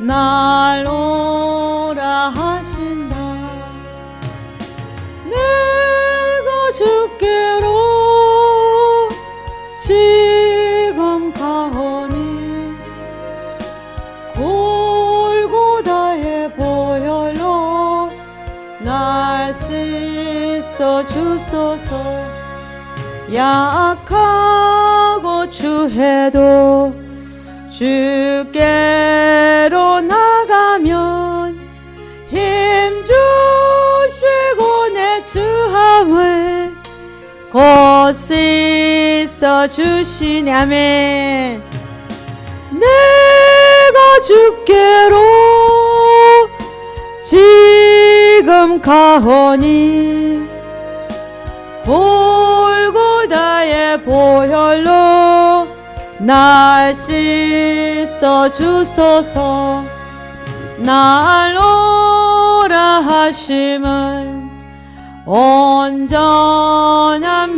날 오라 하신다. 내가 주께로 지금 가오니 골고다의 보혈로 날 씻어 주소서. 약하고 추해도 주께로 나가면 힘 주시고 내 주함을 곧 씻어 주시네. 아멘. 내가 주께로 지금 가오니 골고다의 보혈로 날 씻어 주소서. 날 오라 하심은 온전한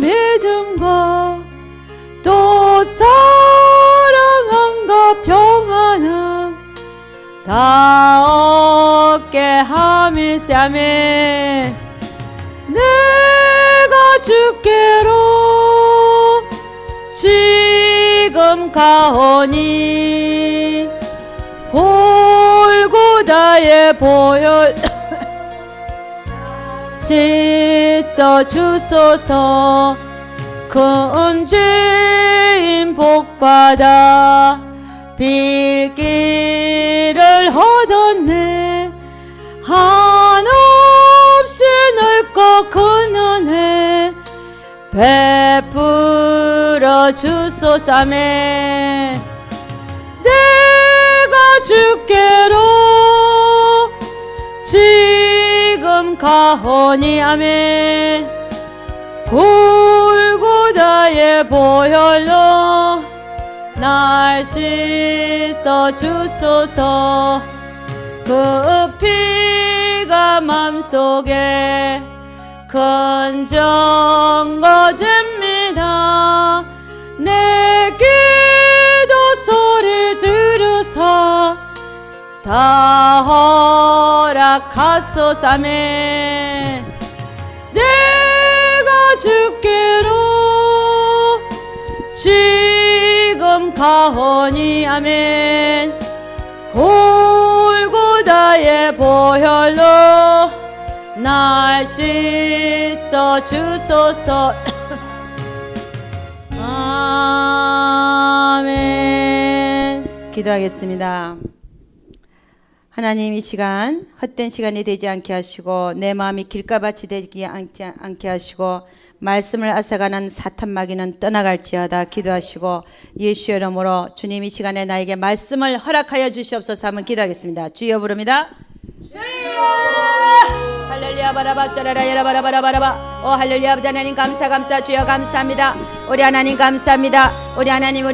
믿음과 또 사랑함과 평안함 다 얻게 함이세. 아멘. 내가 주께로 지금 가오니 골고다의 보혈 씻어 주소서. 큰 죄인 복받아 빌기를 얻었네. 한없이 넓고 큰 은혜 베풀어 주소서. 아멘. 내가 주께로 지금 가오니. 아멘. 골고다의 보혈로 날 씻어 주소서. 그 피가 맘속에 큰 증거 됩니다. 내 기도 소리 들으사 다 허락하소서. 아멘. 내가 주께로 지금 가오니. 아멘. 골고다의 보혈로 날 씻어 주소서. 아멘. 기도하겠습니다. 하나님, 이 시간 헛된 시간이 되지 않게 하시고 내 마음이 길가밭이 되지 않게 하시고 말씀을 앗아가는 사탄 마귀는 떠나갈지어다 기도하시고 예수의 이름으로 주님 이 시간에 나에게 말씀을 허락하여 주시옵소서. 한번 기도하겠습니다. 주여 부릅니다. 주여 할렐루야 바라바 쏘라라 야라바라바라바라바. 오 할렐루야 아버지 하나님 감사 주여 감사합니다. 우리 하나님 감사합니다. 우리 하나님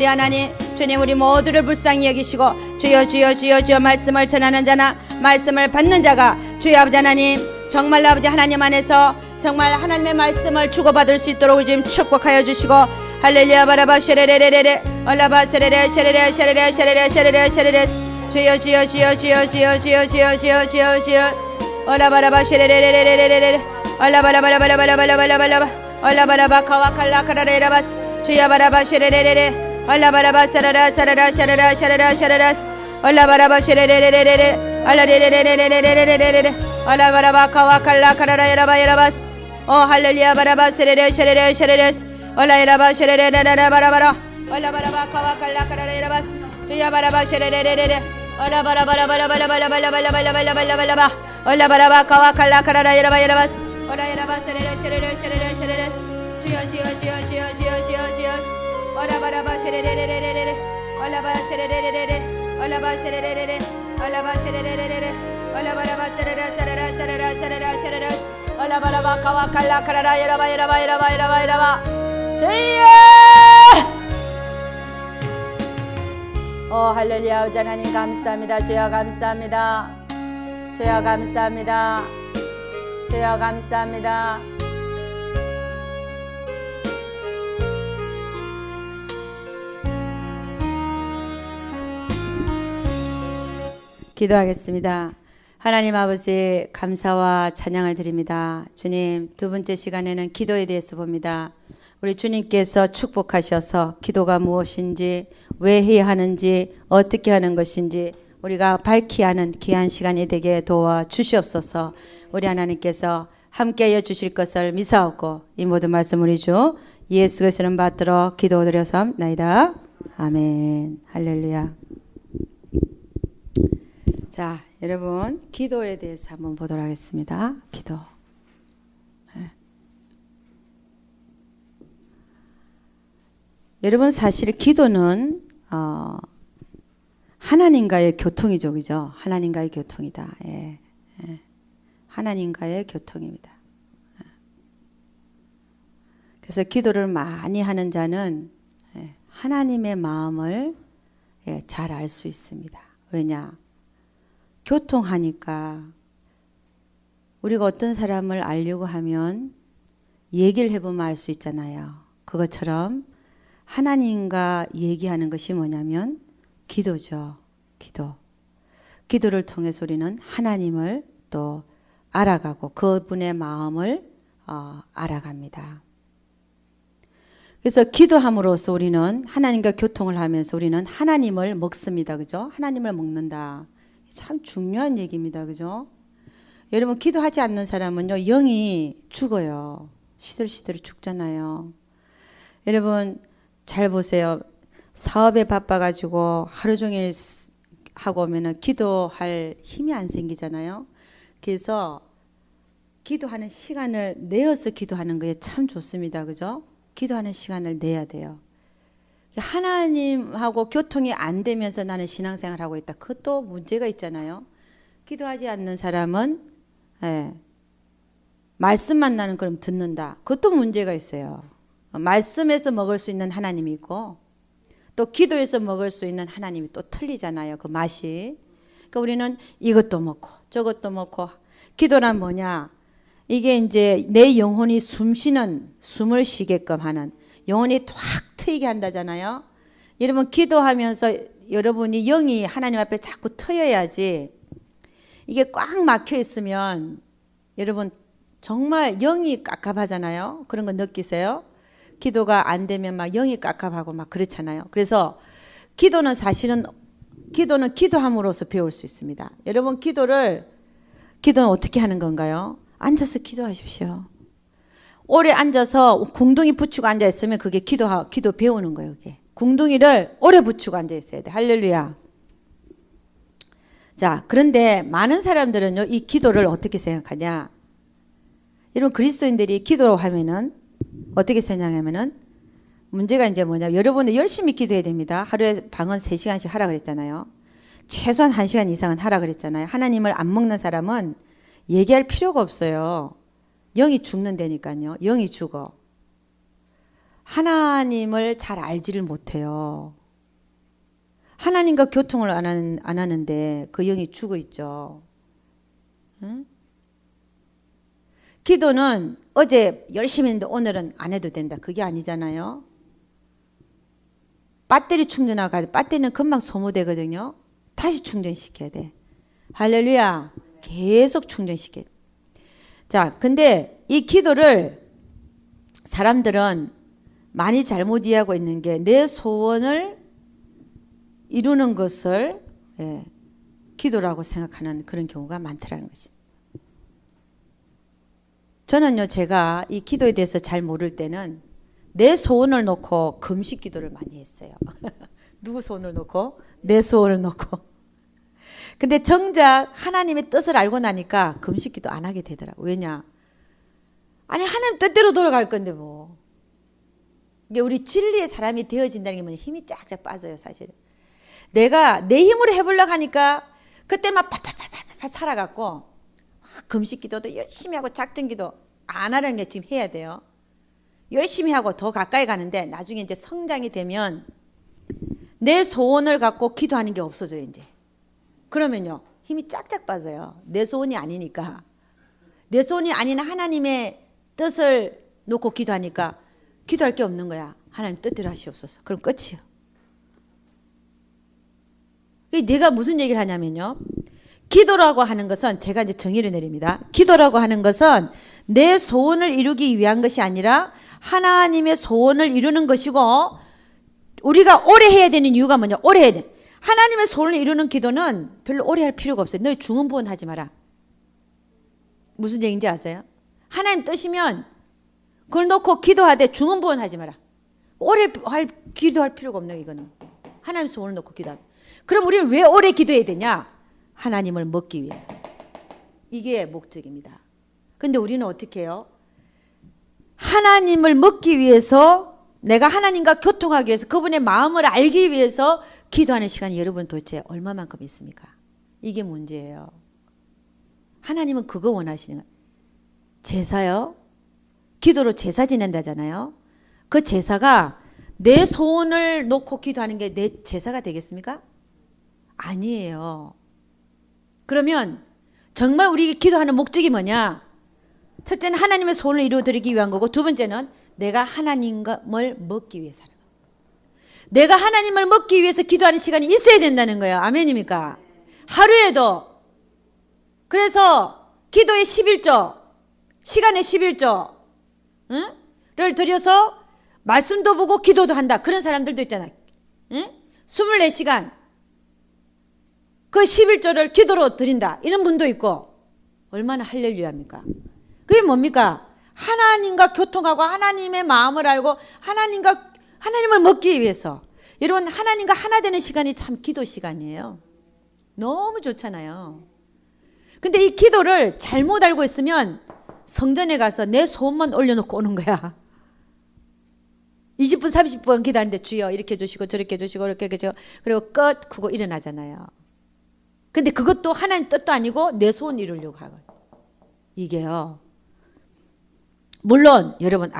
주님 우리 모두를 불쌍히 여기시고 주여 말씀을 전하는 자나 말씀을 받는 자가 주여 아버지 하나님 정말 아버지 하나님 안에서 정말 하나님의 말씀을 주고받을 수 있도록 지금 축복하여 주시고 할렐루야 바라바 쉐레레레레레 얼라바 쉐레레 쉐레레 쉐레레 쉐레레 쉐레레 쉐레레 주여 얼라바라바 쉐레레레레레레레 얼라바라바라바라바라바라바라바 얼라바라바 카와칼라카라레라바스 주여 바라바 쉐레레레레 얼라바라바 사라라 사라라 샤라라 샤라라 샤라라 얼라바라바 쉐레레레레레레 알라레레레레레레레레레 얼라바라바 카와칼라카라라 야라바야라바스 오 할렐루야 바라바 쉐레레 쉐레레 쉐레레 얼라야라바 쉐레레레레라바라바라 얼라바라바 카와칼라카라라 야라바스 주여 바라바 쉐레레레레레 얼라바라바라바라바라바라바라바라바라바라바라바 얼라바라바 카와칼라카라라 야라바야라바스 얼라야라바 쉐레레 쉐레레 쉐레레 쉐레레 주여 얼라바라바 쉐레레레레레레 얼라바 쉐레레레레레 얼라바 쉐레레레레 얼라바 쉐레레레레레 얼라바라바 쉐레레 쉐레레 쉐레레 쉐레레 쉐레레 얼라바라바 카와칼라카라라 야라바야라바야라바야라바야라바 주여 오 할렐루야 아버지 하나님 감사합니다. 주여 감사합니다. 주여 감사합니다. 주여 감사합니다. 기도하겠습니다. 하나님 아버지 감사와 찬양을 드립니다. 주님, 두 번째 시간에는 기도에 대해서 봅니다. 우리 주님께서 축복하셔서 기도가 무엇인지, 왜 해야 하는지, 어떻게 하는 것인지 우리가 밝히 하는 귀한 시간이 되게 도와 주시옵소서. 우리 하나님께서 함께하여 주실 것을 미사옵고 이 모든 말씀 우리 주 예수 그리스도를 받들어 기도드려서옵나이다. 아멘. 할렐루야. 자, 여러분 기도에 대해서 한번 보도록 하겠습니다. 기도. 여러분 사실 기도는 하나님과의 교통이죠, 그죠? 하나님과의 교통이다. 예. 하나님과의 교통입니다. 그래서 기도를 많이 하는 자는 하나님의 마음을 잘 알 수 있습니다. 왜냐? 교통하니까 우리가 어떤 사람을 알려고 하면 얘기를 해보면 알 수 있잖아요. 그것처럼 하나님과 얘기하는 것이 뭐냐면 기도죠. 기도. 기도를 통해서 우리는 하나님을 또 알아가고 그분의 마음을 알아갑니다. 그래서 기도함으로써 우리는 하나님과 교통을 하면서 우리는 하나님을 먹습니다. 그죠? 하나님을 먹는다. 참 중요한 얘기입니다. 그죠? 여러분 기도하지 않는 사람은요 영이 죽어요. 시들시들 죽잖아요. 여러분 잘 보세요. 사업에 바빠가지고 하루 종일 하고 오면은 기도할 힘이 안 생기잖아요. 그래서 기도하는 시간을 내어서 기도하는 게 참 좋습니다. 그죠? 기도하는 시간을 내야 돼요. 하나님하고 교통이 안 되면서 나는 신앙생활을 하고 있다. 그것도 문제가 있잖아요. 기도하지 않는 사람은 말씀만 나는 그럼 듣는다. 그것도 문제가 있어요. 말씀에서 먹을 수 있는 하나님이 있고 또 기도에서 먹을 수 있는 하나님이 또 틀리잖아요. 그 맛이. 그러니까 우리는 이것도 먹고 저것도 먹고 기도란 뭐냐? 이게 이제 내 영혼이 숨을 쉬게끔 하는 영혼이 확 트이게 한다잖아요. 여러분 기도하면서 여러분이 영이 하나님 앞에 자꾸 트여야지. 이게 꽉 막혀 있으면 여러분 정말 영이 깝깝하잖아요. 그런 거 느끼세요? 기도가 안 되면 막 영이 깝깝하고 막 그렇잖아요. 그래서 기도는 사실은 기도함으로써 배울 수 있습니다. 여러분 기도는 어떻게 하는 건가요? 앉아서 기도하십시오. 오래 앉아서 궁둥이 붙이고 앉아 있으면 그게 기도 배우는 거예요. 그게. 궁둥이를 오래 붙이고 앉아 있어야 돼. 할렐루야. 자, 그런데 많은 사람들은요, 이 기도를 어떻게 생각하냐? 여러분 그리스도인들이 기도하면은 어떻게 생각하면은 문제가 이제 뭐냐? 여러분은 열심히 기도해야 됩니다. 하루에 방언 3시간씩 하라 그랬잖아요. 최소한 1시간 이상은 하라 그랬잖아요. 하나님을 안 먹는 사람은 얘기할 필요가 없어요. 영이 죽는다니까요. 영이 죽어. 하나님을 잘 알지를 못해요. 하나님과 교통을 안 하는데 그 영이 죽어 있죠. 응? 기도는 어제 열심히 했는데 오늘은 안 해도 된다. 그게 아니잖아요. 배터리 충전하고 가야 돼. 배터리는 금방 소모되거든요. 다시 충전시켜야 돼. 할렐루야. 계속 충전시켜야 돼. 자, 근데 이 기도를 사람들은 많이 잘못 이해하고 있는 게 내 소원을 이루는 것을 기도라고 생각하는 그런 경우가 많더라는 것이. 저는요, 제가 이 기도에 대해서 잘 모를 때는 내 소원을 놓고 금식 기도를 많이 했어요. 누구 소원을 놓고? 내 소원을 놓고. 근데 정작 하나님의 뜻을 알고 나니까 금식 기도 안 하게 되더라고요. 왜냐? 아니, 하나님 뜻대로 돌아갈 건데 뭐. 이게 우리 진리의 사람이 되어진다는 게 뭐냐? 힘이 쫙쫙 빠져요, 사실. 내가 내 힘으로 해보려고 하니까 그때 막 팔팔팔팔 살아갖고 금식 기도도 열심히 하고 작정 기도 안 하려는 게 지금 해야 돼요. 열심히 하고 더 가까이 가는데 나중에 이제 성장이 되면 내 소원을 갖고 기도하는 게 없어져요, 이제. 그러면요, 힘이 쫙쫙 빠져요. 내 소원이 아니니까. 내 소원이 아닌 하나님의 뜻을 놓고 기도하니까 기도할 게 없는 거야. 하나님 뜻대로 하시옵소서. 그럼 끝이요. 내가 무슨 얘기를 하냐면요. 기도라고 하는 것은 제가 이제 정의를 내립니다. 기도라고 하는 것은 내 소원을 이루기 위한 것이 아니라 하나님의 소원을 이루는 것이고, 우리가 오래 해야 되는 이유가 뭐냐? 오래 해야 돼. 하나님의 소원을 이루는 기도는 별로 오래 할 필요가 없어요. 너희 중언부언 하지 마라. 무슨 얘기인지 아세요? 하나님 뜻이면 그걸 놓고 기도하되 중언부언 하지 마라. 오래 기도할 필요가 없는 이거는. 하나님 소원을 놓고 기도하면. 그럼 우리는 왜 오래 기도해야 되냐? 하나님을 먹기 위해서. 이게 목적입니다. 근데 우리는 어떻게 해요? 하나님을 먹기 위해서, 내가 하나님과 교통하기 위해서, 그분의 마음을 알기 위해서 기도하는 시간이 여러분 도대체 얼마만큼 있습니까? 이게 문제예요. 하나님은 그거 원하시는 거예요. 제사요? 기도로 제사 지낸다잖아요. 그 제사가 내 소원을 놓고 기도하는 게 내 제사가 되겠습니까? 아니에요. 그러면 정말 우리 기도하는 목적이 뭐냐? 첫째는 하나님의 소원을 이루어드리기 위한 거고, 두 번째는 내가 하나님을 먹기 위해서 하는 거예요. 내가 하나님을 먹기 위해서 기도하는 시간이 있어야 된다는 거예요. 아멘입니까? 하루에도. 그래서 기도의 11조, 시간의 11조 를 들여서 말씀도 보고 기도도 한다. 그런 사람들도 있잖아요. 24시간 그 11조를 기도로 드린다. 이런 분도 있고. 얼마나 할렐루야입니까? 그게 뭡니까? 하나님과 교통하고 하나님의 마음을 알고 하나님을 먹기 위해서. 여러분, 하나님과 하나 되는 시간이 참 기도 시간이에요. 너무 좋잖아요. 근데 이 기도를 잘못 알고 있으면 성전에 가서 내 소원만 올려놓고 오는 거야. 20분 30분 기도하는데 주여 이렇게 해주시고 저렇게 해주시고 이렇게 해주시고 그리고 끝 그거 일어나잖아요. 근데 그것도 하나님 뜻도 아니고 내 소원 이루려고 하고. 이게요. 물론 여러분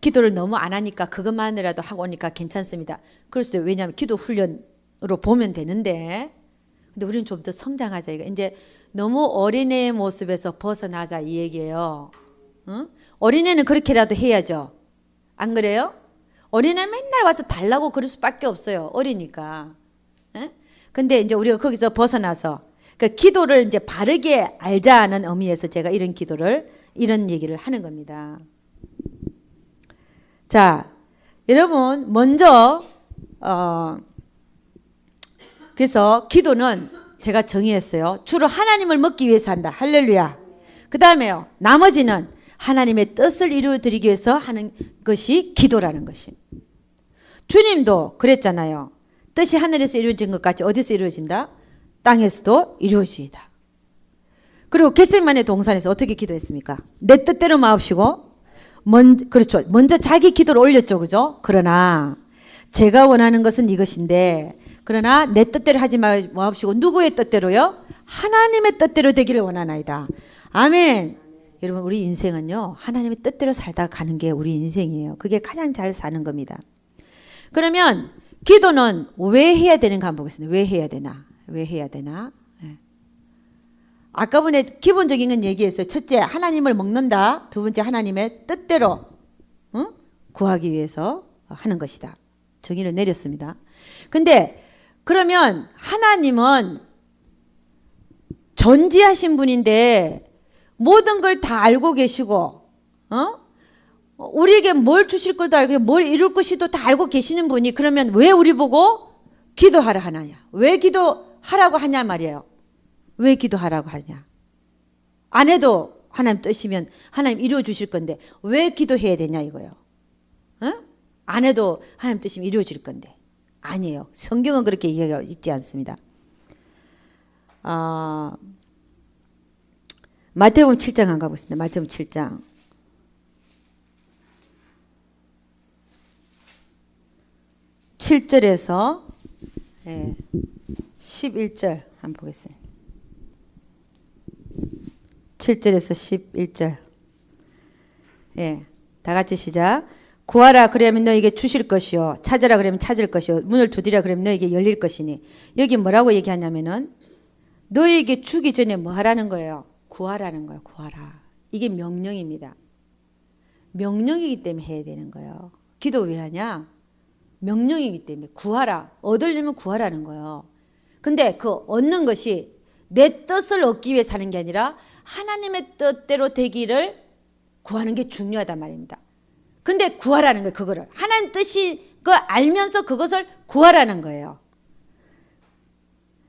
기도를 너무 안 하니까 그것만이라도 하고 오니까 괜찮습니다. 그럴 수도. 왜냐하면 기도 훈련으로 보면 되는데, 근데 우리는 좀 더 성장하자. 이제 너무 어린애의 모습에서 벗어나자 이 얘기예요. 응? 어린애는 그렇게라도 해야죠. 안 그래요? 어린애는 맨날 와서 달라고 그럴 수밖에 없어요. 어리니까. 응? 근데 이제 우리가 거기서 벗어나서 그러니까 기도를 이제 바르게 알자는 의미에서 제가 이런 얘기를 하는 겁니다. 자, 여러분 먼저 그래서 기도는 제가 정의했어요. 주로 하나님을 먹기 위해서 한다. 할렐루야. 그 다음에요. 나머지는 하나님의 뜻을 이루어드리기 위해서 하는 것이 기도라는 것입니다. 주님도 그랬잖아요. 뜻이 하늘에서 이루어진 것 같이 어디서 이루어진다? 땅에서도 이루어지이다. 그리고 겟세마네 동산에서 어떻게 기도했습니까? 내 뜻대로 마옵시고 먼저 자기 기도를 올렸죠. 그죠? 그러나 제가 원하는 것은 이것인데, 그러나 내 뜻대로 하지 마옵시고 누구의 뜻대로요? 하나님의 뜻대로 되기를 원하나이다. 아멘. 여러분, 우리 인생은요, 하나님의 뜻대로 살다 가는 게 우리 인생이에요. 그게 가장 잘 사는 겁니다. 그러면 기도는 왜 해야 되는가 한번 보겠습니다. 왜 해야 되나? 네. 아까 전에 기본적인 건 얘기했어요. 첫째, 하나님을 먹는다. 두 번째, 하나님의 뜻대로 구하기 위해서 하는 것이다. 정의를 내렸습니다. 근데 그러면 하나님은 전지하신 분인데 모든 걸 다 알고 계시고, 우리에게 뭘 주실 것도 알고 뭘 이룰 것이도 다 알고 계시는 분이, 그러면 왜 우리 보고 기도하라 하느냐? 왜 기도하라고 하냐 말이에요. 왜 기도하라고 하냐? 안 해도 하나님 뜻이면 하나님 이루어 주실 건데 왜 기도해야 되냐 이거예요. 안 해도 하나님 뜻이면 이루어질 건데. 아니에요. 성경은 그렇게 얘기하고 있지 않습니다. 마태복음 7장 한번 가보겠습니다. 마태복음 7장. 7절에서 11절 한번 보겠습니다. 7절에서 11절. 다 같이 시작. 구하라 그러면 너에게 주실 것이요, 찾으라 그러면 찾을 것이요, 문을 두드리라 그러면 너에게 열릴 것이니. 여기 뭐라고 얘기하냐면은 너에게 주기 전에 뭐 하라는 거예요? 구하라는 거예요. 구하라. 이게 명령입니다. 명령이기 때문에 해야 되는 거예요. 기도 왜 하냐? 명령이기 때문에. 구하라. 얻으려면 구하라는 거예요. 근데 그 얻는 것이 내 뜻을 얻기 위해 사는 게 아니라 하나님의 뜻대로 되기를 구하는 게 중요하단 말입니다. 근데 구하라는 거예요. 그거를 하나님 뜻이 그 알면서 그것을 구하라는 거예요.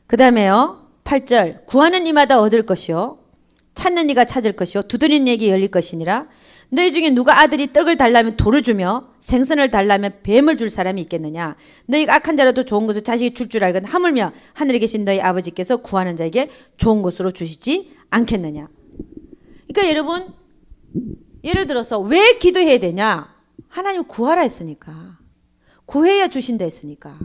그 다음에요 8절 구하는 이마다 얻을 것이요 찾는 이가 찾을 것이요 두드리는 이에게 열릴 것이니라. 너희 중에 누가 아들이 떡을 달라면 돌을 주며 생선을 달라면 뱀을 줄 사람이 있겠느냐. 너희가 악한 자라도 좋은 것을 자식이 줄 알건 하물며 하늘에 계신 너희 아버지께서 구하는 자에게 좋은 것으로 주시지 않겠느냐. 그러니까 여러분 예를 들어서 왜 기도해야 되냐. 하나님 구하라 했으니까. 구해야 주신다 했으니까.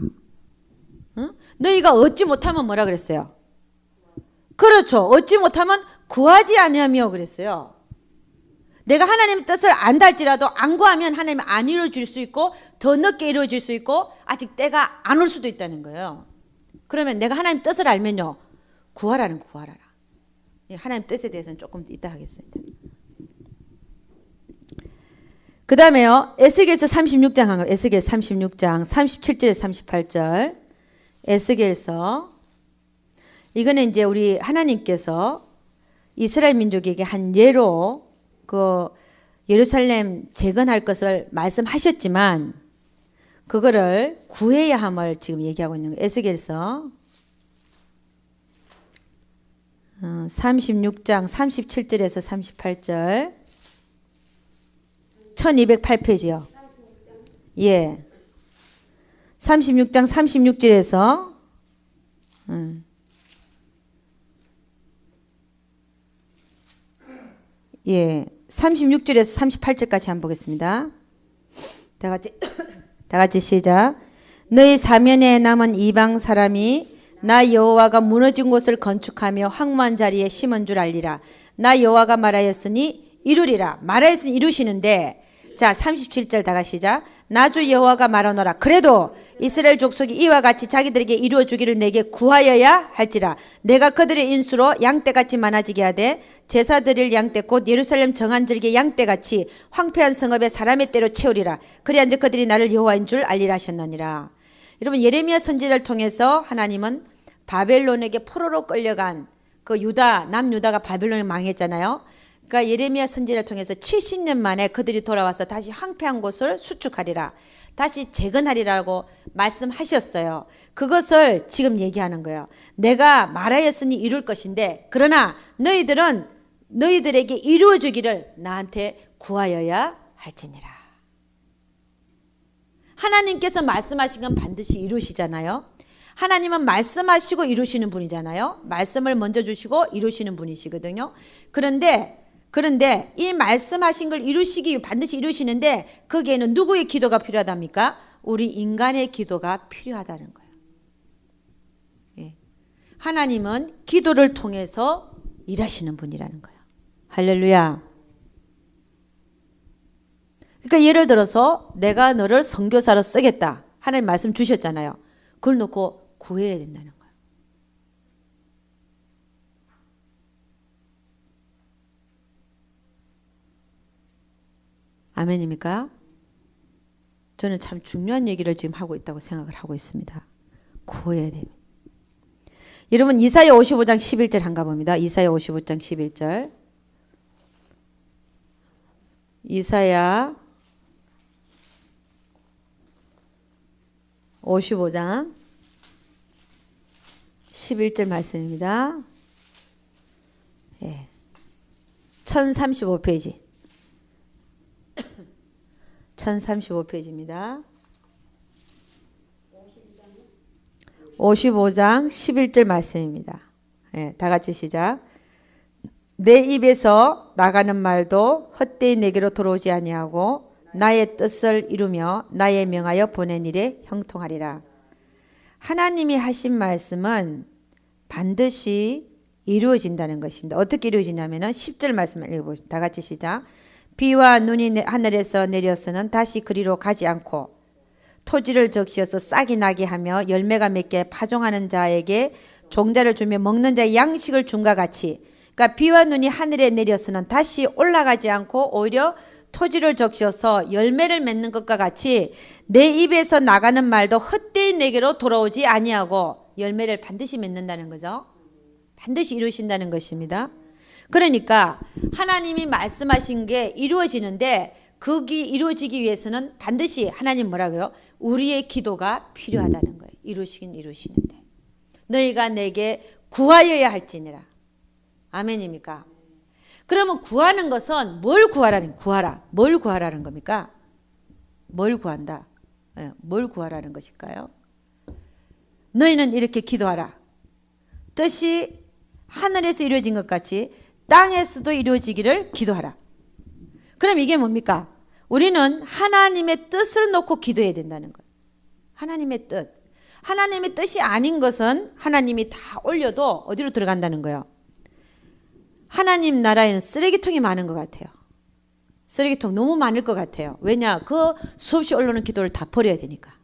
응? 너희가 얻지 못하면 뭐라 그랬어요? 그렇죠. 얻지 못하면 구하지 아니하며 그랬어요. 내가 하나님의 뜻을 안다 할지라도 안 구하면 하나님이 안 이루어질 수 있고 더 늦게 이루어질 수 있고 아직 때가 안 올 수도 있다는 거예요. 그러면 내가 하나님 뜻을 알면요. 구하라는 구하라라. 하나님 뜻에 대해서는 조금 이따 하겠습니다. 그 다음에요. 에스겔서 36장 한 거. 에스겔 36장 37절에서 38절. 에스겔서 이거는 이제 우리 하나님께서 이스라엘 민족에게 한 예로 그 예루살렘 재건할 것을 말씀하셨지만 그거를 구해야 함을 지금 얘기하고 있는 거예요. 에스겔서 36장 37절에서 38절 1208페이지요. 예. 36장 36절에서 예. 36절에서 38절까지 한번 보겠습니다. 다 같이 시작. 너희 사면에 남은 이방 사람이 나 여호와가 무너진 곳을 건축하며 황무한 자리에 심은 줄 알리라. 나 여호와가 말하였으니 이루리라. 말하였으니 이루시는데 자 37절 다 같이 시작. 나주 여호와가 말하노라. 그래도 이스라엘 족속이 이와 같이 자기들에게 이루어 주기를 내게 구하여야 할지라. 내가 그들의 인수로 양떼같이 많아지게 하되 제사 드릴 양떼 곧 예루살렘 정한절기의 양떼같이 황폐한 성읍에 사람의 떼로 채우리라. 그리한즉 그들이 나를 여호와인 줄 알리라 하셨느니라. 여러분 예레미야 선지자를 통해서 하나님은 바벨론에게 포로로 끌려간 그 유다 남유다가 바벨론에 망했잖아요. 그러니까 예레미야 선지자를 통해서 70년 만에 그들이 돌아와서 다시 황폐한 곳을 수축하리라. 다시 재건하리라고 말씀하셨어요. 그것을 지금 얘기하는 거예요. 내가 말하였으니 이룰 것인데 그러나 너희들은 너희들에게 이루어 주기를 나한테 구하여야 할지니라. 하나님께서 말씀하신 건 반드시 이루시잖아요. 하나님은 말씀하시고 이루시는 분이잖아요. 말씀을 먼저 주시고 이루시는 분이시거든요. 그런데 이 말씀하신 걸 이루시기 반드시 이루시는데 거기에는 누구의 기도가 필요하답니까? 우리 인간의 기도가 필요하다는 거예요. 예. 하나님은 기도를 통해서 일하시는 분이라는 거예요. 할렐루야. 그러니까 예를 들어서 내가 너를 선교사로 쓰겠다. 하나님 말씀 주셨잖아요. 그걸 놓고 구해야 된다는 거예요. 아멘입니까? 저는 참 중요한 얘기를 지금 하고 있다고 생각을 하고 있습니다. 구해야 됩니다. 여러분 이사야 55장 11절 한가 봅니다. 이사야 55장 11절. 이사야 55장 11절 말씀입니다. 예. 1035페이지. 1035페이지입니다. 55장 11절 말씀입니다. 예, 다 같이 시작. 내 입에서 나가는 말도 헛되이 내게로 들어오지 아니하고 나의 뜻을 이루며 나의 명하여 보낸 일에 형통하리라. 하나님이 하신 말씀은 반드시 이루어진다는 것입니다. 어떻게 이루어지냐면 10절 말씀을 읽어보시죠. 다 같이 시작. 비와 눈이 하늘에서 내려서는 다시 그리로 가지 않고 토지를 적시어서 싹이 나게 하며 열매가 맺게 파종하는 자에게 종자를 주며 먹는 자의 양식을 준과 같이, 그러니까 비와 눈이 하늘에 내려서는 다시 올라가지 않고 오히려 토지를 적셔서 열매를 맺는 것과 같이 내 입에서 나가는 말도 헛되이 내게로 돌아오지 아니하고 열매를 반드시 맺는다는 거죠. 반드시 이루신다는 것입니다. 그러니까 하나님이 말씀하신 게 이루어지는데 그게 이루어지기 위해서는 반드시 하나님 뭐라고요? 우리의 기도가 필요하다는 거예요. 이루시긴 이루시는데 너희가 내게 구하여야 할지니라. 아멘입니까? 그러면 구하는 것은 뭘 구하라. 뭘 구하라는 겁니까? 뭘 구한다? 뭘 구하라는 것일까요? 너희는 이렇게 기도하라. 뜻이 하늘에서 이루어진 것 같이 땅에서도 이루어지기를 기도하라. 그럼 이게 뭡니까? 우리는 하나님의 뜻을 놓고 기도해야 된다는 거예요. 하나님의 뜻. 하나님의 뜻이 아닌 것은 하나님이 다 올려도 어디로 들어간다는 거예요? 하나님 나라에는 쓰레기통이 많은 것 같아요. 쓰레기통 너무 많을 것 같아요. 왜냐? 그 수없이 올라오는 기도를 다 버려야 되니까.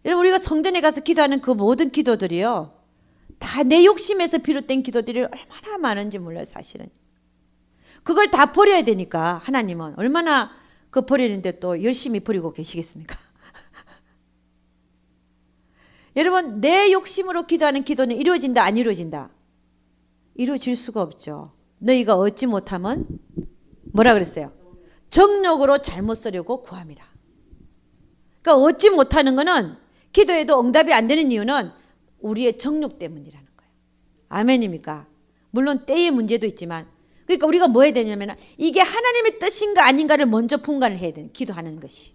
여러분 우리가 성전에 가서 기도하는 그 모든 기도들이요. 다 내 욕심에서 비롯된 기도들이 얼마나 많은지 몰라요. 사실은. 그걸 다 버려야 되니까 하나님은 얼마나 그 버리는데 또 열심히 버리고 계시겠습니까? 여러분 내 욕심으로 기도하는 기도는 이루어진다 안 이루어진다? 이루어질 수가 없죠. 너희가 얻지 못하면 뭐라 그랬어요? 정욕으로 잘못 쓰려고 구함이라. 그러니까 얻지 못하는 거는 기도해도 응답이 안 되는 이유는 우리의 정욕 때문이라는 거예요. 아멘입니까? 물론 때의 문제도 있지만 그러니까 우리가 뭐 해야 되냐면 이게 하나님의 뜻인가 아닌가를 먼저 분간을 해야 돼요. 기도하는 것이.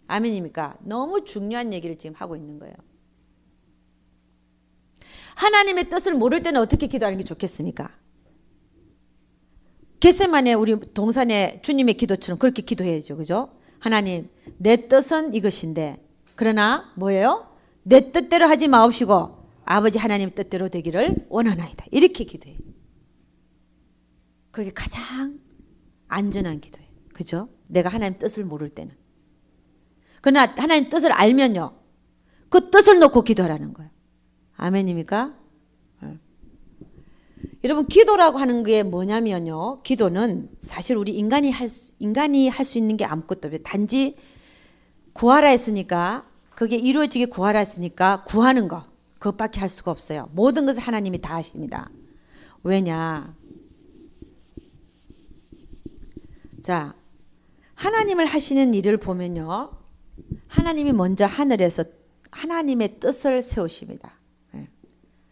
아멘입니까? 너무 중요한 얘기를 지금 하고 있는 거예요. 하나님의 뜻을 모를 때는 어떻게 기도하는 게 좋겠습니까? 겟세마네 우리 동산의 주님의 기도처럼 그렇게 기도해야죠. 그죠? 하나님 내 뜻은 이것인데 그러나 뭐예요? 내 뜻대로 하지 마옵시고 아버지 하나님 뜻대로 되기를 원하나이다. 이렇게 기도해요. 그게 가장 안전한 기도예요. 그죠? 내가 하나님 뜻을 모를 때는. 그러나 하나님 뜻을 알면요. 그 뜻을 놓고 기도하라는 거예요. 아멘입니까? 여러분 기도라고 하는 게 뭐냐면요. 기도는 사실 우리 인간이 할 수 있는 게 아무것도 없어요. 단지 구하라 했으니까 그게 이루어지게 구하라 했으니까 구하는 거 그것밖에 할 수가 없어요. 모든 것을 하나님이 다 하십니다. 왜냐? 자, 하나님을 하시는 일을 보면요. 하나님이 먼저 하늘에서 하나님의 뜻을 세우십니다.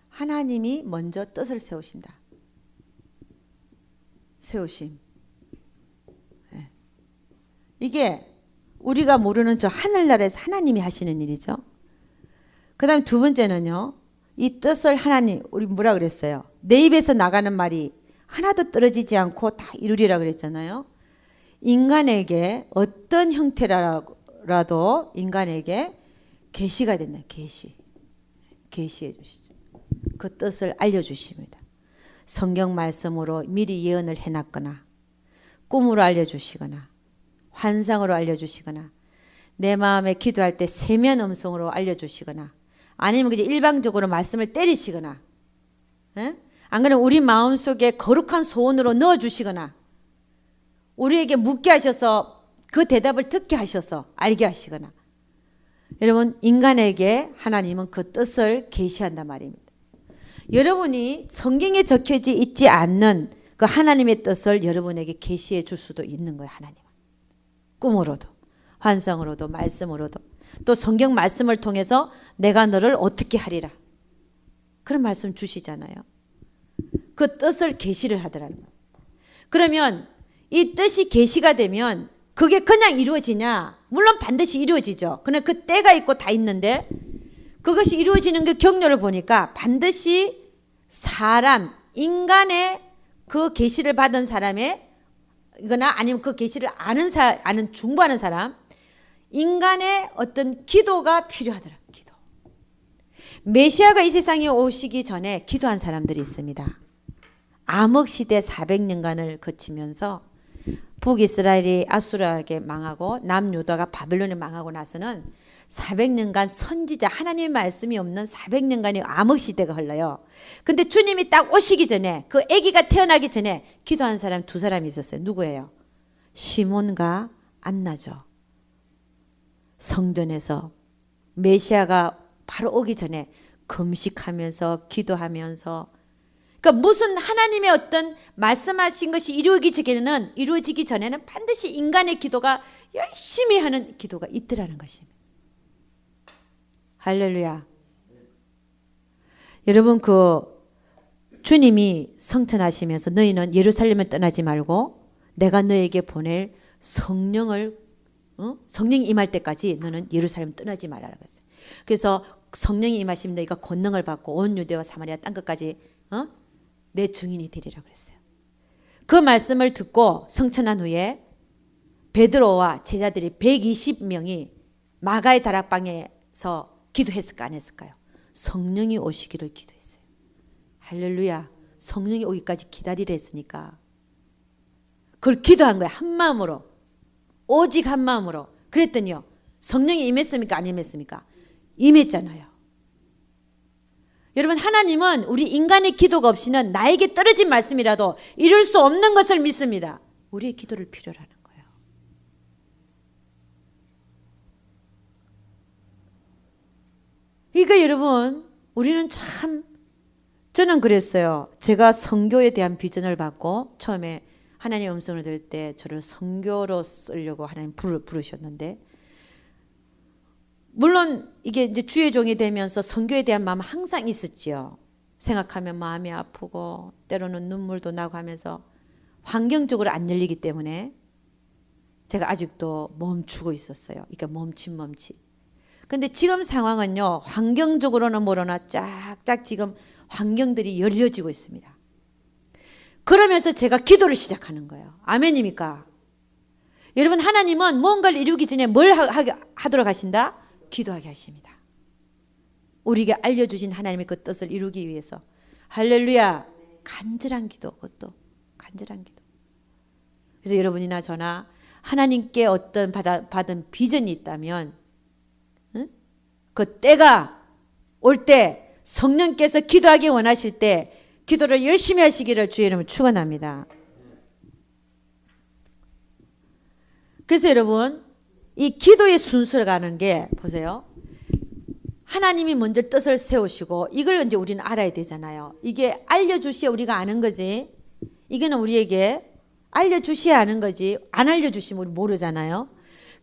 하나님이 먼저 뜻을 세우신다. 세우심. 이게 우리가 모르는 저 하늘나라에서 하나님이 하시는 일이죠. 그 다음 두 번째는요. 이 뜻을 하나님 우리 뭐라 그랬어요? 내 입에서 나가는 말이 하나도 떨어지지 않고 다 이루리라 그랬잖아요. 인간에게 어떤 형태라도 인간에게 계시가 된다. 계시해 주시죠. 그 뜻을 알려주십니다. 성경 말씀으로 미리 예언을 해놨거나 꿈으로 알려주시거나 환상으로 알려주시거나 내 마음에 기도할 때 세면 음성으로 알려주시거나 아니면 그냥 일방적으로 말씀을 때리시거나 안 그러면 우리 마음속에 거룩한 소원으로 넣어주시거나 우리에게 묻게 하셔서 그 대답을 듣게 하셔서 알게 하시거나 여러분 인간에게 하나님은 그 뜻을 계시한단 말입니다. 여러분이 성경에 적혀져 있지 않는 그 하나님의 뜻을 여러분에게 계시해 줄 수도 있는 거예요. 하나님은. 꿈으로도 환상으로도 말씀으로도 또 성경 말씀을 통해서 내가 너를 어떻게 하리라. 그런 말씀 주시잖아요. 그 뜻을 계시를 하더라는 거예요. 그러면 이 뜻이 계시가 되면 그게 그냥 이루어지냐? 물론 반드시 이루어지죠. 그러나 그 때가 있고 다 있는데 그것이 이루어지는 그 경로를 보니까 반드시 사람, 인간의 그 계시를 받은 사람의 이거나 아니면 그 계시를 아는 중보하는 사람, 인간의 어떤 기도가 필요하더라. 기도. 메시아가 이 세상에 오시기 전에 기도한 사람들이 있습니다. 암흑 시대 400년간을 거치면서 북이스라엘이 아수르에게 망하고 남유다가 바벨론에 망하고 나서는 400년간 선지자 하나님의 말씀이 없는 400년간의 암흑 시대가 흘러요. 근데 주님이 딱 오시기 전에 그 아기가 태어나기 전에 기도한 사람 두 사람이 있었어요. 누구예요? 시몬과 안나죠. 성전에서 메시아가 바로 오기 전에 금식하면서 기도하면서, 그러니까 무슨 하나님의 어떤 말씀하신 것이 이루어지기 전에는 반드시 인간의 기도가 열심히 하는 기도가 있더라는 것입니다. 할렐루야. 여러분, 주님이 성천하시면서 너희는 예루살렘을 떠나지 말고 내가 너에게 보낼 성령이 임할 때까지 너는 예루살렘 떠나지 말아라 그랬어요. 그래서 성령이 임하시면 너희가 권능을 받고 온 유대와 사마리아 땅끝까지 내 증인이 되리라 그랬어요. 그 말씀을 듣고 성천한 후에 베드로와 제자들이 120명이 마가의 다락방에서 기도했을까 안 했을까요? 성령이 오시기를 기도했어요. 할렐루야. 성령이 오기까지 기다리라 했으니까 그걸 기도한 거예요. 한 마음으로. 오직 한 마음으로. 그랬더니요. 성령이 임했습니까? 안 임했습니까? 임했잖아요. 여러분, 하나님은 우리 인간의 기도가 없이는 나에게 떨어진 말씀이라도 이룰 수 없는 것을 믿습니다. 우리의 기도를 필요로 하는 거예요. 그러니까 여러분, 우리는 참, 저는 그랬어요. 제가 선교에 대한 비전을 받고 처음에 하나님 음성을 들을 때 저를 선교로 쓰려고 하나님 부르셨는데, 물론 이게 이제 주의 종이 되면서 선교에 대한 마음은 항상 있었지요. 생각하면 마음이 아프고 때로는 눈물도 나고 하면서 환경적으로 안 열리기 때문에 제가 아직도 멈추고 있었어요. 그러니까 멈칫. 근데 지금 상황은요, 환경적으로는 모르나 쫙쫙 지금 환경들이 열려지고 있습니다. 그러면서 제가 기도를 시작하는 거예요. 아멘입니까? 여러분, 하나님은 뭔가를 이루기 전에 뭘 하도록 하신다? 기도하게 하십니다. 우리에게 알려주신 하나님의 그 뜻을 이루기 위해서. 할렐루야. 간절한 기도, 그것도 간절한 기도. 그래서 여러분이나 저나 하나님께 어떤 받은 비전이 있다면 그 때가 올 때 성령께서 기도하기 원하실 때 기도를 열심히 하시기를 주의 이름으로 축원합니다. 그래서 여러분, 이 기도의 순서를 가는 게 보세요. 하나님이 먼저 뜻을 세우시고 이걸 이제 우리는 알아야 되잖아요. 이게 알려주셔야 우리가 아는 거지. 이거는 우리에게 알려주셔야 아는 거지. 안 알려주시면 우리 모르잖아요.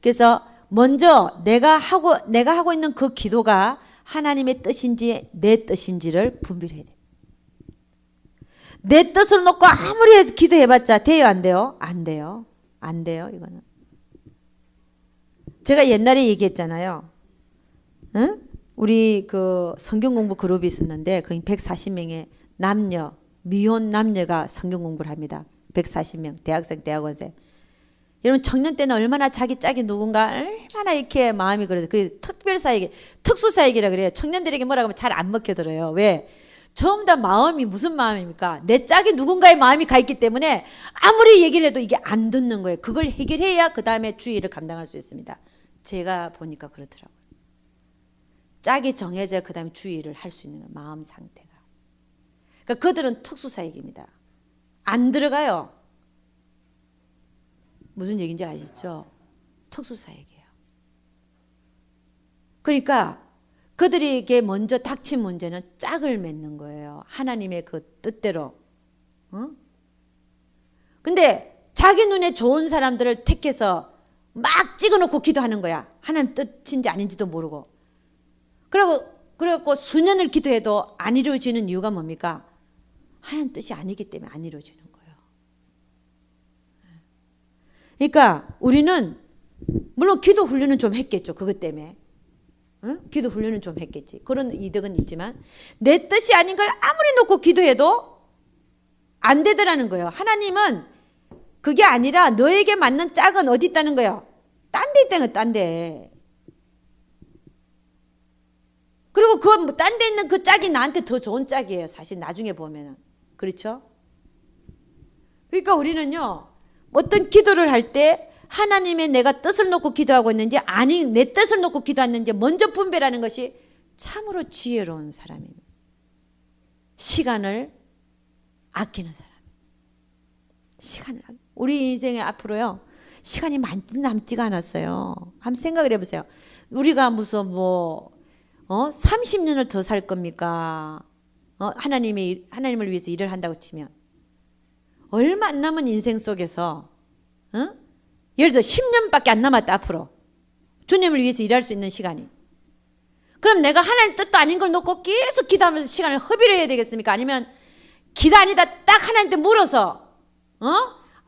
그래서 먼저 내가 하고 있는 그 기도가 하나님의 뜻인지 내 뜻인지를 분별해야 돼. 내 뜻을 놓고 아무리 기도해봤자 돼요, 안 돼요? 안 돼요. 안 돼요, 이거는. 제가 옛날에 얘기했잖아요. 응? 우리 그 성경 공부 그룹이 있었는데 거의 140명의 남녀, 미혼 남녀가 성경 공부를 합니다. 140명, 대학생, 대학원생. 여러분, 청년 때는 얼마나 자기 짝이 누군가 얼마나 이렇게 마음이 그래서 그 특별사역, 특수사역이라 그래요. 청년들에게 뭐라고 하면 잘 안 먹혀들어요. 왜? 전부 다 마음이 무슨 마음입니까? 내 짝이 누군가의 마음이 가 있기 때문에 아무리 얘기를 해도 이게 안 듣는 거예요. 그걸 해결해야 그 다음에 주의를 감당할 수 있습니다. 제가 보니까 그렇더라고요. 짝이 정해져야 그 다음에 주의를 할 수 있는 거예요. 마음 상태가. 그러니까 그들은 특수사역입니다. 안 들어가요. 무슨 얘기인지 아시죠? 특수사역이에요. 그러니까 그들에게 먼저 닥친 문제는 짝을 맺는 거예요. 하나님의 그 뜻대로. 근데 자기 눈에 좋은 사람들을 택해서 막 찍어놓고 기도하는 거야. 하나님 뜻인지 아닌지도 모르고. 그래갖고 수년을 기도해도 안 이루어지는 이유가 뭡니까? 하나님 뜻이 아니기 때문에 안 이루어지는 거예요. 그러니까 우리는 물론 기도 훈련은 좀 했겠죠. 그것 때문에. 기도 훈련은 좀 했겠지. 그런 이득은 있지만 내 뜻이 아닌 걸 아무리 놓고 기도해도 안 되더라는 거예요. 하나님은 그게 아니라 너에게 맞는 짝은 어디 있다는 거예요? 딴 데 있다는 거예요. 딴 데. 그리고 그 딴 데 있는 그 짝이 나한테 더 좋은 짝이에요. 사실 나중에 보면은. 그렇죠? 그러니까 우리는요, 어떤 기도를 할 때 하나님의 내가 뜻을 놓고 기도하고 있는지 아니 내 뜻을 놓고 기도하는지 먼저 분별하는 것이 참으로 지혜로운 사람입니다. 시간을 아끼는 사람. 우리 인생의 앞으로요, 시간이 많이 남지가 않았어요. 한번 생각을 해보세요. 우리가 무슨 30년을 더 살 겁니까? 하나님을 위해서 일을 한다고 치면 얼마 안 남은 인생 속에서 예를 들어 10년밖에 안 남았다 앞으로 주님을 위해서 일할 수 있는 시간이. 그럼 내가 하나님 뜻도 아닌 걸 놓고 계속 기도하면서 시간을 허비를 해야 되겠습니까? 아니면 기도 아니다 딱 하나님한테 물어서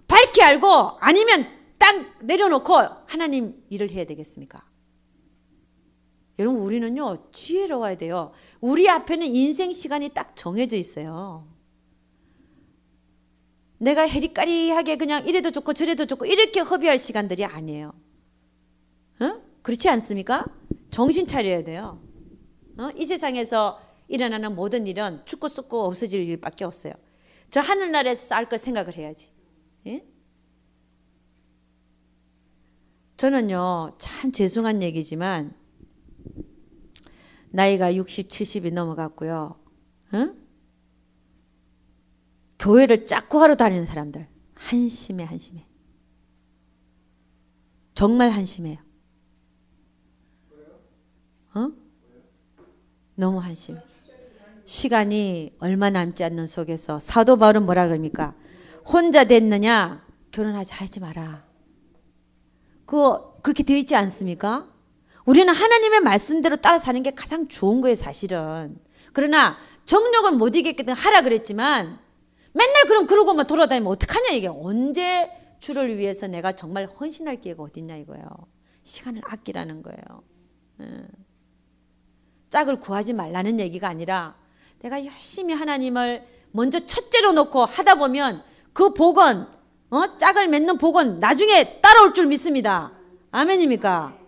밝히 알고 아니면 딱 내려놓고 하나님 일을 해야 되겠습니까? 여러분 우리는요 지혜로워야 돼요. 우리 앞에는 인생 시간이 딱 정해져 있어요. 내가 해리까리하게 그냥 이래도 좋고 저래도 좋고 이렇게 허비할 시간들이 아니에요. 그렇지 않습니까? 정신 차려야 돼요. 이 세상에서 일어나는 모든 일은 죽고 썩고 없어질 일밖에 없어요. 저 하늘나라에서 쌓을 걸 생각을 해야지. 예? 저는요 참 죄송한 얘기지만 나이가 60, 70이 넘어갔고요. 교회를 짝고 하러 다니는 사람들 한심해. 정말 한심해요. 너무 한심해. 시간이 얼마 남지 않는 속에서 사도 바울은 뭐라 그럽니까? 혼자 됐느냐? 하지 마라. 그거 그렇게 되어 있지 않습니까? 우리는 하나님의 말씀대로 따라 사는 게 가장 좋은 거예요, 사실은. 그러나 정욕을 못 이기겠든 하라 그랬지만 맨날 그러고만 돌아다니면 어떡하냐 이게. 언제 주를 위해서 내가 정말 헌신할 기회가 어딨냐 이거예요. 시간을 아끼라는 거예요. 짝을 구하지 말라는 얘기가 아니라 내가 열심히 하나님을 먼저 첫째로 놓고 하다 보면 그 복은 짝을 맺는 복은 나중에 따라올 줄 믿습니다. 아멘입니까?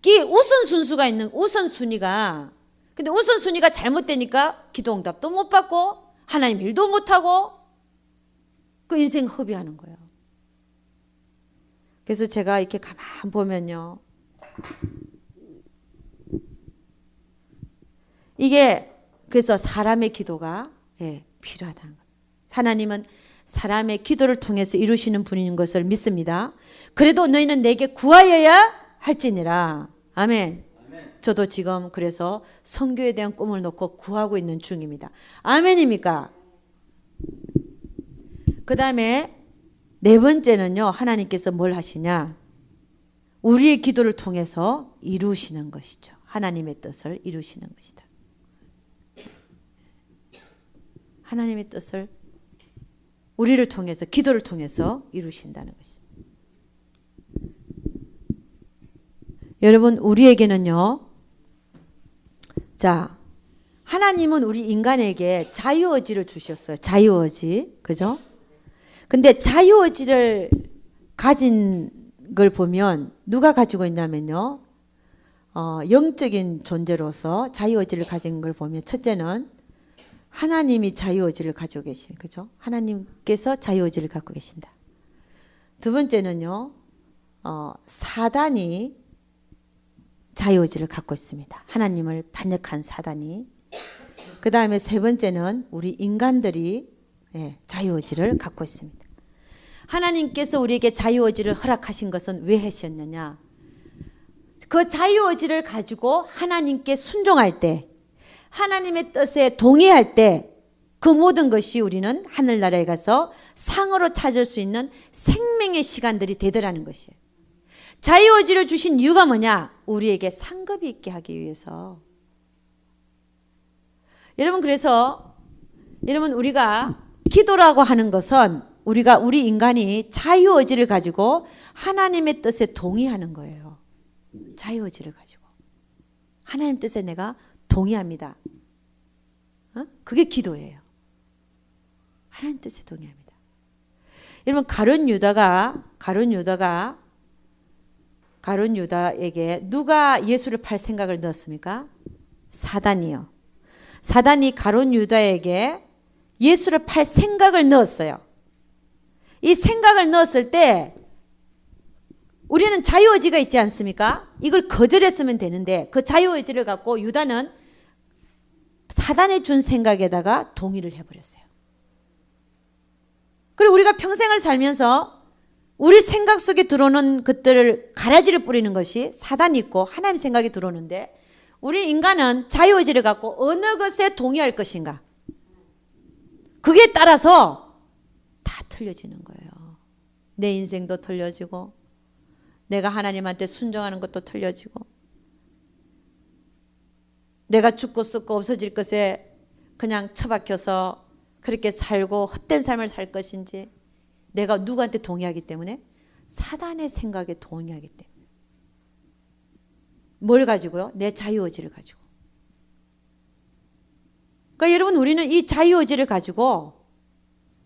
이 우선순위가 있는 우선순위가, 근데 우선순위가 잘못되니까 기도 응답도 못 받고 하나님 일도 못하고 그 인생 허비하는 거예요. 그래서 제가 이렇게 가만 보면요, 이게 그래서 사람의 기도가 필요하다는 거예요. 하나님은 사람의 기도를 통해서 이루시는 분인 것을 믿습니다. 그래도 너희는 내게 구하여야 할지니라. 아멘. 저도 지금 그래서 선교에 대한 꿈을 놓고 구하고 있는 중입니다. 아멘입니까? 그 다음에 네 번째는요, 하나님께서 뭘 하시냐? 우리의 기도를 통해서 이루시는 것이죠. 하나님의 뜻을 이루시는 것이다. 하나님의 뜻을 우리를 통해서, 기도를 통해서 이루신다는 것입니다. 여러분, 우리에게는요, 자, 하나님은 우리 인간에게 자유의지를 주셨어요. 자유의지. 그죠? 근데 자유의지를 가진 걸 보면 누가 가지고 있냐면요, 영적인 존재로서 자유의지를 가진 걸 보면 첫째는 하나님이 자유의지를 가지고 계신, 그죠? 하나님께서 자유의지를 갖고 계신다. 두 번째는요, 사단이 자유의지를 갖고 있습니다. 하나님을 반역한 사단이. 그 다음에 세 번째는 우리 인간들이 자유의지를 갖고 있습니다. 하나님께서 우리에게 자유의지를 허락하신 것은 왜 하셨느냐? 그 자유의지를 가지고 하나님께 순종할 때, 하나님의 뜻에 동의할 때 그 모든 것이 우리는 하늘나라에 가서 상으로 찾을 수 있는 생명의 시간들이 되더라는 것이에요. 자유의지를 주신 이유가 뭐냐? 우리에게 상급이 있게 하기 위해서. 여러분, 그래서 여러분, 우리가 기도라고 하는 것은 우리 인간이 자유의지를 가지고 하나님의 뜻에 동의하는 거예요. 자유의지를 가지고 하나님 뜻에 내가 동의합니다. 그게 기도예요. 하나님 뜻에 동의합니다. 여러분, 가룟 유다에게 누가 예수를 팔 생각을 넣었습니까? 사단이요. 사단이 가룟 유다에게 예수를 팔 생각을 넣었어요. 이 생각을 넣었을 때 우리는 자유의지가 있지 않습니까? 이걸 거절했으면 되는데 그 자유의지를 갖고 유다는 사단이 준 생각에다가 동의를 해버렸어요. 그리고 우리가 평생을 살면서 우리 생각 속에 들어오는 것들을 가라지를 뿌리는 것이 사단이 있고 하나님 생각이 들어오는데 우리 인간은 자유의지를 갖고 어느 것에 동의할 것인가. 그게 따라서 다 틀려지는 거예요. 내 인생도 틀려지고 내가 하나님한테 순종하는 것도 틀려지고 내가 죽고 썩고 없어질 것에 그냥 처박혀서 그렇게 살고 헛된 삶을 살 것인지 내가 누구한테 동의하기 때문에 사단의 생각에 동의하기 때문에 뭘 가지고요? 내 자유의지를 가지고. 그러니까 여러분 우리는 이 자유의지를 가지고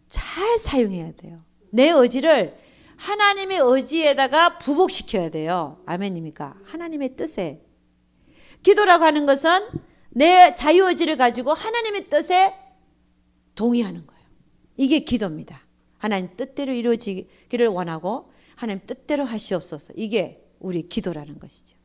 잘 사용해야 돼요. 내 의지를 하나님의 의지에다가 부복시켜야 돼요. 아멘입니까? 하나님의 뜻에. 기도라고 하는 것은 내 자유의지를 가지고 하나님의 뜻에 동의하는 거예요. 이게 기도입니다. 하나님 뜻대로 이루어지기를 원하고 하나님 뜻대로 하시옵소서. 이게 우리 기도라는 것이죠.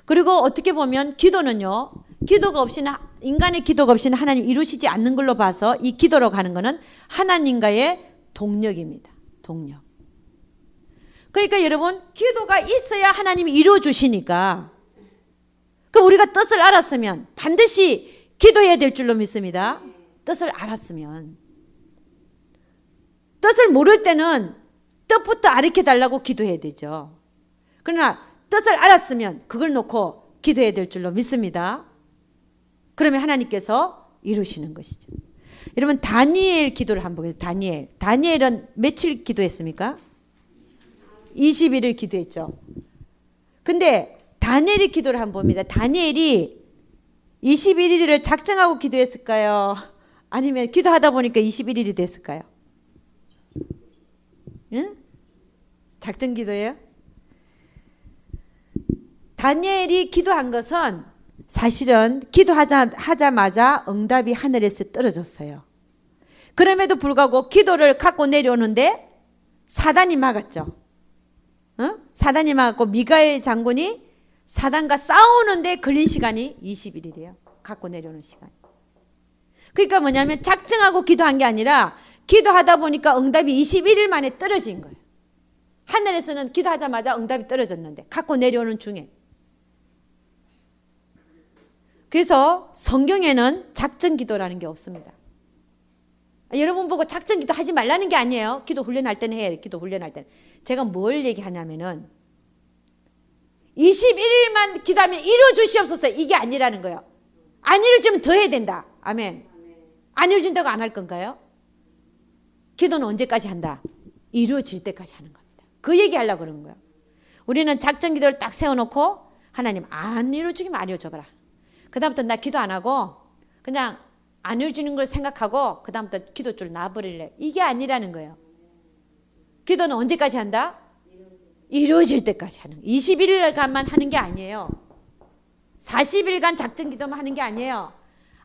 그리고 어떻게 보면 기도는요. 기도가 없이는 인간의 기도가 없이는 하나님 이루시지 않는 걸로 봐서 이 기도로 가는 것은 하나님과의 동력입니다. 동력. 그러니까 여러분 기도가 있어야 하나님이 이루어 주시니까 그 우리가 뜻을 알았으면 반드시 기도해야 될 줄로 믿습니다. 뜻을 알았으면. 뜻을 모를 때는 뜻부터 가르쳐 달라고 기도해야 되죠. 그러나 뜻을 알았으면 그걸 놓고 기도해야 될 줄로 믿습니다. 그러면 하나님께서 이루시는 것이죠. 여러분 다니엘 기도를 한번 보겠습니다. 다니엘은 며칠 기도했습니까? 20일을 기도했죠. 근데 다니엘의 기도를 한번 봅니다. 다니엘이 21일을 작정하고 기도했을까요? 아니면 기도하다 보니까 21일이 됐을까요? 응? 작정 기도예요? 다니엘이 기도한 것은 사실은 기도하자마자 응답이 하늘에서 떨어졌어요. 그럼에도 불구하고 기도를 갖고 내려오는데 사단이 막았죠. 사단이 막았고 미가엘 장군이 사단과 싸우는데 걸린 시간이 20일이래요. 갖고 내려오는 시간. 그러니까 뭐냐면 작정하고 기도한 게 아니라 기도하다 보니까 응답이 21일 만에 떨어진 거예요. 하늘에서는 기도하자마자 응답이 떨어졌는데 갖고 내려오는 중에. 그래서 성경에는 작정 기도라는 게 없습니다. 여러분 보고 작정 기도 하지 말라는 게 아니에요. 기도 훈련할 때는 해야 돼요. 기도 훈련할 때는. 제가 뭘 얘기하냐면은 21일만 기도하면 이루어 주시옵소서 이게 아니라는 거예요. 안 이루어지면 더 해야 된다. 아멘. 안 이루어진다고 안 할 건가요? 기도는 언제까지 한다? 이루어질 때까지 하는 겁니다. 그 얘기하려고 그러는 거예요. 우리는 작정 기도를 딱 세워놓고 하나님 안 이루어지면 안 이루어져봐라. 그 다음부터 나 기도 안 하고 그냥 안 이루어지는 걸 생각하고 그 다음부터 기도줄 놔버릴래. 이게 아니라는 거예요. 기도는 언제까지 한다? 이루어질 때까지 하는 거예요. 21일간만 하는 게 아니에요. 40일간 작정 기도만 하는 게 아니에요.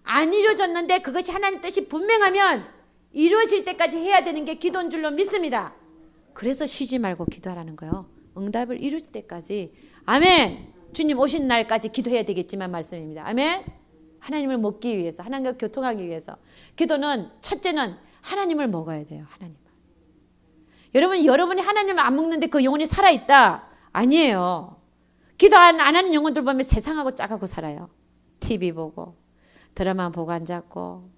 안 이루어졌는데 그것이 하나님 뜻이 분명하면 이루어질 때까지 해야 되는 게 기도인 줄로 믿습니다. 그래서 쉬지 말고 기도하라는 거예요. 응답을 이룰 때까지. 아멘. 주님 오신 날까지 기도해야 되겠지만 말씀입니다. 아멘. 하나님을 먹기 위해서, 하나님과 교통하기 위해서. 기도는 첫째는 하나님을 먹어야 돼요. 하나님을. 여러분이 하나님을 안 먹는데 그 영혼이 살아있다? 아니에요. 기도 안 하는 영혼들 보면 세상하고 짝하고 살아요. TV 보고 드라마 보고 앉았고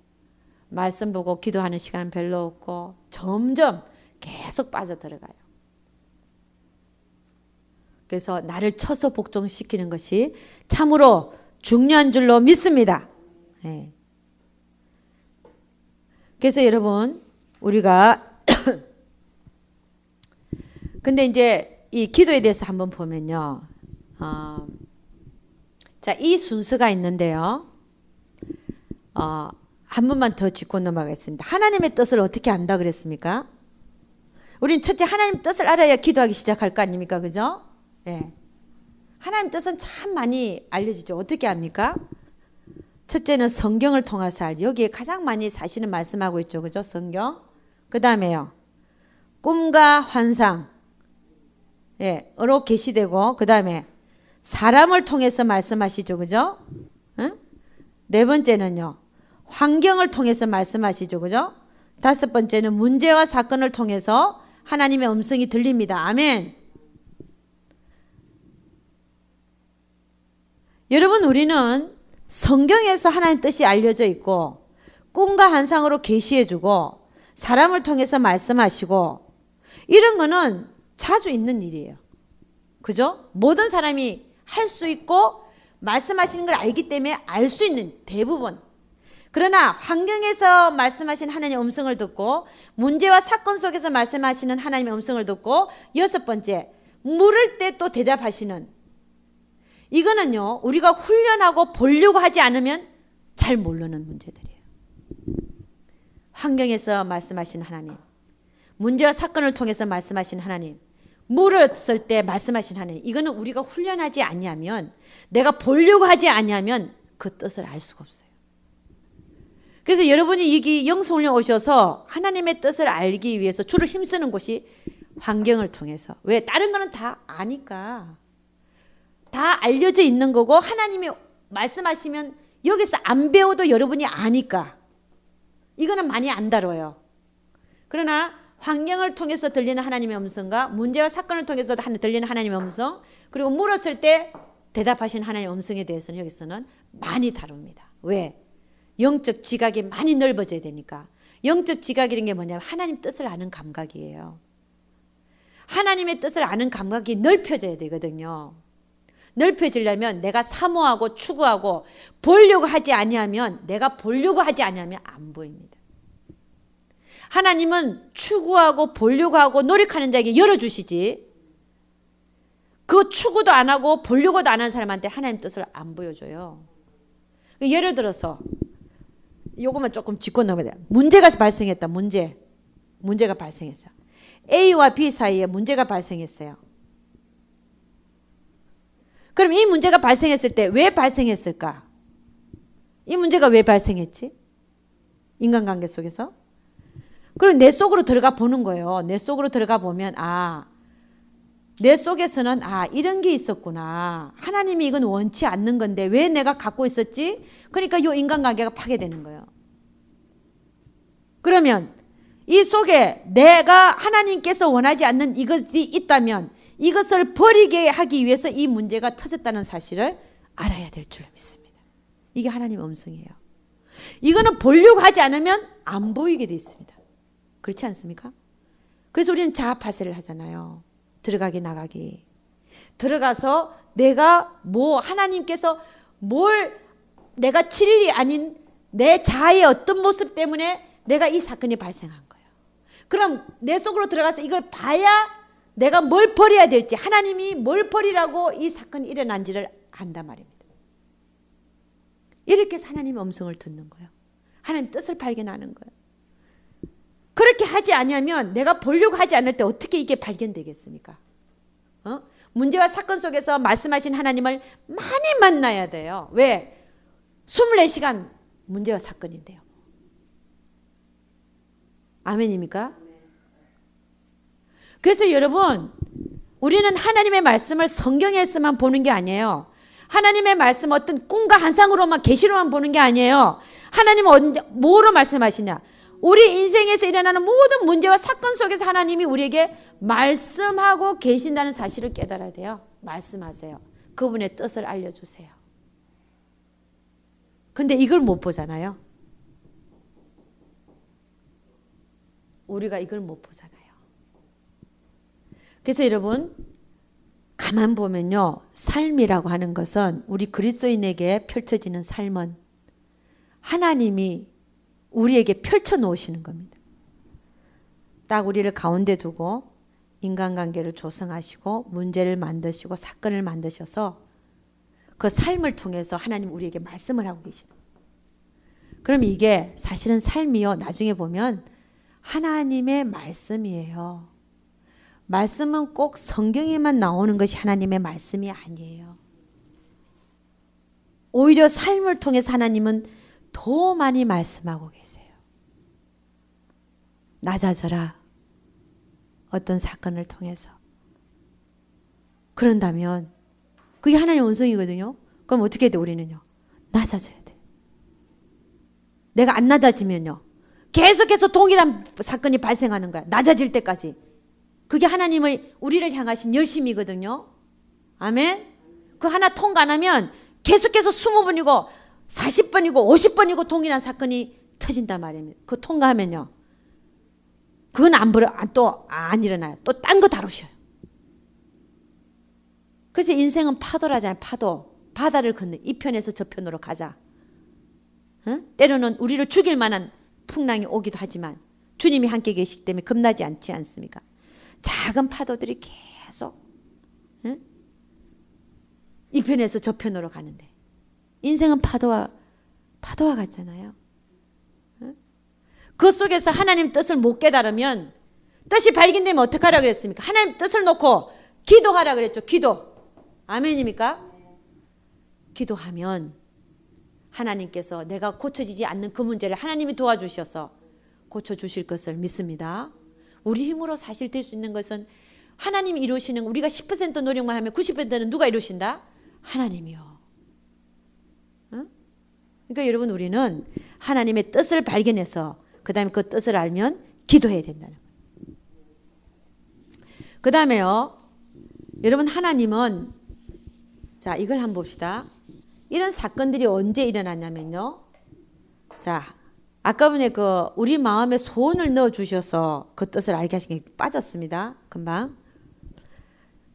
말씀 보고 기도하는 시간 별로 없고 점점 계속 빠져들어가요. 그래서 나를 쳐서 복종시키는 것이 참으로 중요한 줄로 믿습니다. 네. 그래서 여러분 우리가 근데 이제 이 기도에 대해서 한번 보면요. 자, 이 순서가 있는데요. 한 번만 더 짚고 넘어가겠습니다. 하나님의 뜻을 어떻게 안다 그랬습니까? 우린 첫째 하나님 뜻을 알아야 기도하기 시작할 거 아닙니까? 그죠? 예. 하나님 뜻은 참 많이 알려지죠. 어떻게 합니까? 첫째는 성경을 통해서 알죠. 여기에 가장 많이 사실은 말씀하고 있죠. 그죠? 성경. 그 다음에요. 꿈과 환상. 예, 어로 계시되고 그 다음에 사람을 통해서 말씀하시죠. 그죠? 응? 네 번째는요. 환경을 통해서 말씀하시죠. 그죠? 다섯 번째는 문제와 사건을 통해서 하나님의 음성이 들립니다. 아멘. 여러분, 우리는 성경에서 하나님 뜻이 알려져 있고 꿈과 환상으로 계시해주고 사람을 통해서 말씀하시고 이런 거는 자주 있는 일이에요. 그죠? 모든 사람이 할 수 있고 말씀하시는 걸 알기 때문에 알 수 있는 대부분. 그러나 환경에서 말씀하신 하나님의 음성을 듣고 문제와 사건 속에서 말씀하시는 하나님의 음성을 듣고 여섯 번째, 물을 때 또 대답하시는, 이거는요 우리가 훈련하고 보려고 하지 않으면 잘 모르는 문제들이에요. 환경에서 말씀하신 하나님, 문제와 사건을 통해서 말씀하신 하나님, 물을 쓸 때 말씀하신 하나님, 이거는 우리가 훈련하지 아니하면, 내가 보려고 하지 아니하면 그 뜻을 알 수가 없어요. 그래서 여러분이 여기 영성훈련 오셔서 하나님의 뜻을 알기 위해서 주로 힘쓰는 곳이 환경을 통해서. 왜? 다른 거는 다 아니까. 다 알려져 있는 거고 하나님이 말씀하시면 여기서 안 배워도 여러분이 아니까. 이거는 많이 안 다뤄요. 그러나 환경을 통해서 들리는 하나님의 음성과 문제와 사건을 통해서 들리는 하나님의 음성, 그리고 물었을 때 대답하신 하나님의 음성에 대해서는 여기서는 많이 다룹니다. 왜? 영적 지각이 많이 넓어져야 되니까. 영적 지각이라는 게 뭐냐면 하나님 뜻을 아는 감각이에요. 하나님의 뜻을 아는 감각이 넓혀져야 되거든요. 넓혀지려면 내가 사모하고 추구하고 보려고 하지 아니하면, 내가 보려고 하지 아니하면 안 보입니다. 하나님은 추구하고 보려고 하고 노력하는 자에게 열어주시지, 그 추구도 안 하고 보려고도 안 하는 사람한테 하나님 뜻을 안 보여줘요. 예를 들어서 요것만 조금 짚고 넘어야 돼요. 문제가 발생했다. 문제가 발생했어. A와 B 사이에 문제가 발생했어요. 그럼 이 문제가 발생했을 때 왜 발생했을까? 이 문제가 왜 발생했지? 인간관계 속에서. 그럼 내 속으로 들어가 보는 거예요. 내 속으로 들어가 보면 내 속에서는 이런 게 있었구나. 하나님이 이건 원치 않는 건데 왜 내가 갖고 있었지? 그러니까 이 인간관계가 파괴되는 거예요. 그러면 이 속에 내가 하나님께서 원하지 않는 이것이 있다면 이것을 버리게 하기 위해서 이 문제가 터졌다는 사실을 알아야 될 줄 믿습니다. 이게 하나님의 음성이에요. 이거는 보려고 하지 않으면 안 보이게 돼 있습니다. 그렇지 않습니까? 그래서 우리는 자아파쇄를 하잖아요. 들어가기 나가기. 들어가서 내가 하나님께서 내가 진리 아닌 내 자아의 어떤 모습 때문에 내가 이 사건이 발생한 거예요. 그럼 내 속으로 들어가서 이걸 봐야 내가 뭘 버려야 될지, 하나님이 뭘 버리라고 이 사건이 일어난지를 안단 말입니다. 이렇게 해서 하나님의 음성을 듣는 거예요. 하나님 뜻을 발견하는 거예요. 그렇게 하지 않으면, 내가 보려고 하지 않을 때 어떻게 이게 발견되겠습니까? 문제와 사건 속에서 말씀하신 하나님을 많이 만나야 돼요. 왜? 24시간 문제와 사건인데요. 아멘입니까? 그래서 여러분, 우리는 하나님의 말씀을 성경에서만 보는 게 아니에요. 하나님의 말씀 어떤 꿈과 환상으로만, 계시로만 보는 게 아니에요. 하나님은 뭐로 말씀하시냐? 우리 인생에서 일어나는 모든 문제와 사건 속에서 하나님이 우리에게 말씀하고 계신다는 사실을 깨달아야 돼요. 말씀하세요. 그분의 뜻을 알려주세요. 근데 이걸 못 보잖아요. 우리가 이걸 못 보잖아요. 그래서 여러분, 가만 보면요, 삶이라고 하는 것은, 우리 그리스도인에게 펼쳐지는 삶은 하나님이 우리에게 펼쳐 놓으시는 겁니다. 딱 우리를 가운데 두고 인간관계를 조성하시고 문제를 만드시고 사건을 만드셔서 그 삶을 통해서 하나님 우리에게 말씀을 하고 계시는 거예요. 그럼 이게 사실은 삶이요, 나중에 보면 하나님의 말씀이에요. 말씀은 꼭 성경에만 나오는 것이 하나님의 말씀이 아니에요. 오히려 삶을 통해서 하나님은 더 많이 말씀하고 계세요. 낮아져라. 어떤 사건을 통해서. 그런다면 그게 하나님의 음성이거든요. 그럼 어떻게 돼? 우리는요, 낮아져야 돼. 내가 안 낮아지면요, 계속해서 동일한 사건이 발생하는 거야. 낮아질 때까지. 그게 하나님의 우리를 향하신 열심이거든요. 아멘. 그 하나 통과 안 하면 계속해서 20번이고 40번이고 50번이고 동일한 사건이 터진단 말입니다. 그거 통과하면요. 그건 안 일어나요. 또 딴 거 다루셔요. 그래서 인생은 파도라잖아요. 파도. 바다를 건너 이 편에서 저 편으로 가자. 때로는 우리를 죽일 만한 풍랑이 오기도 하지만 주님이 함께 계시기 때문에 겁나지 않지 않습니까? 작은 파도들이 계속 이 편에서 저 편으로 가는데 인생은 파도와 같잖아요. 그 속에서 하나님 뜻을 못 깨달으면 뜻이 발견되면 어떡하라 그랬습니까? 하나님 뜻을 놓고 기도하라 그랬죠. 기도. 아멘입니까? 기도하면 하나님께서 내가 고쳐지지 않는 그 문제를 하나님이 도와주셔서 고쳐주실 것을 믿습니다. 우리 힘으로 사실 될 수 있는 것은 하나님이 이루시는, 우리가 10% 노력만 하면 90%는 누가 이루신다? 하나님이요. 그러니까 여러분, 우리는 하나님의 뜻을 발견해서 그 다음에 그 뜻을 알면 기도해야 된다는 거예요. 그 다음에요, 여러분, 하나님은, 자, 이걸 한번 봅시다. 이런 사건들이 언제 일어났냐면요. 자, 아까 전에 우리 마음에 소원을 넣어주셔서 그 뜻을 알게 하신 게 빠졌습니다. 금방.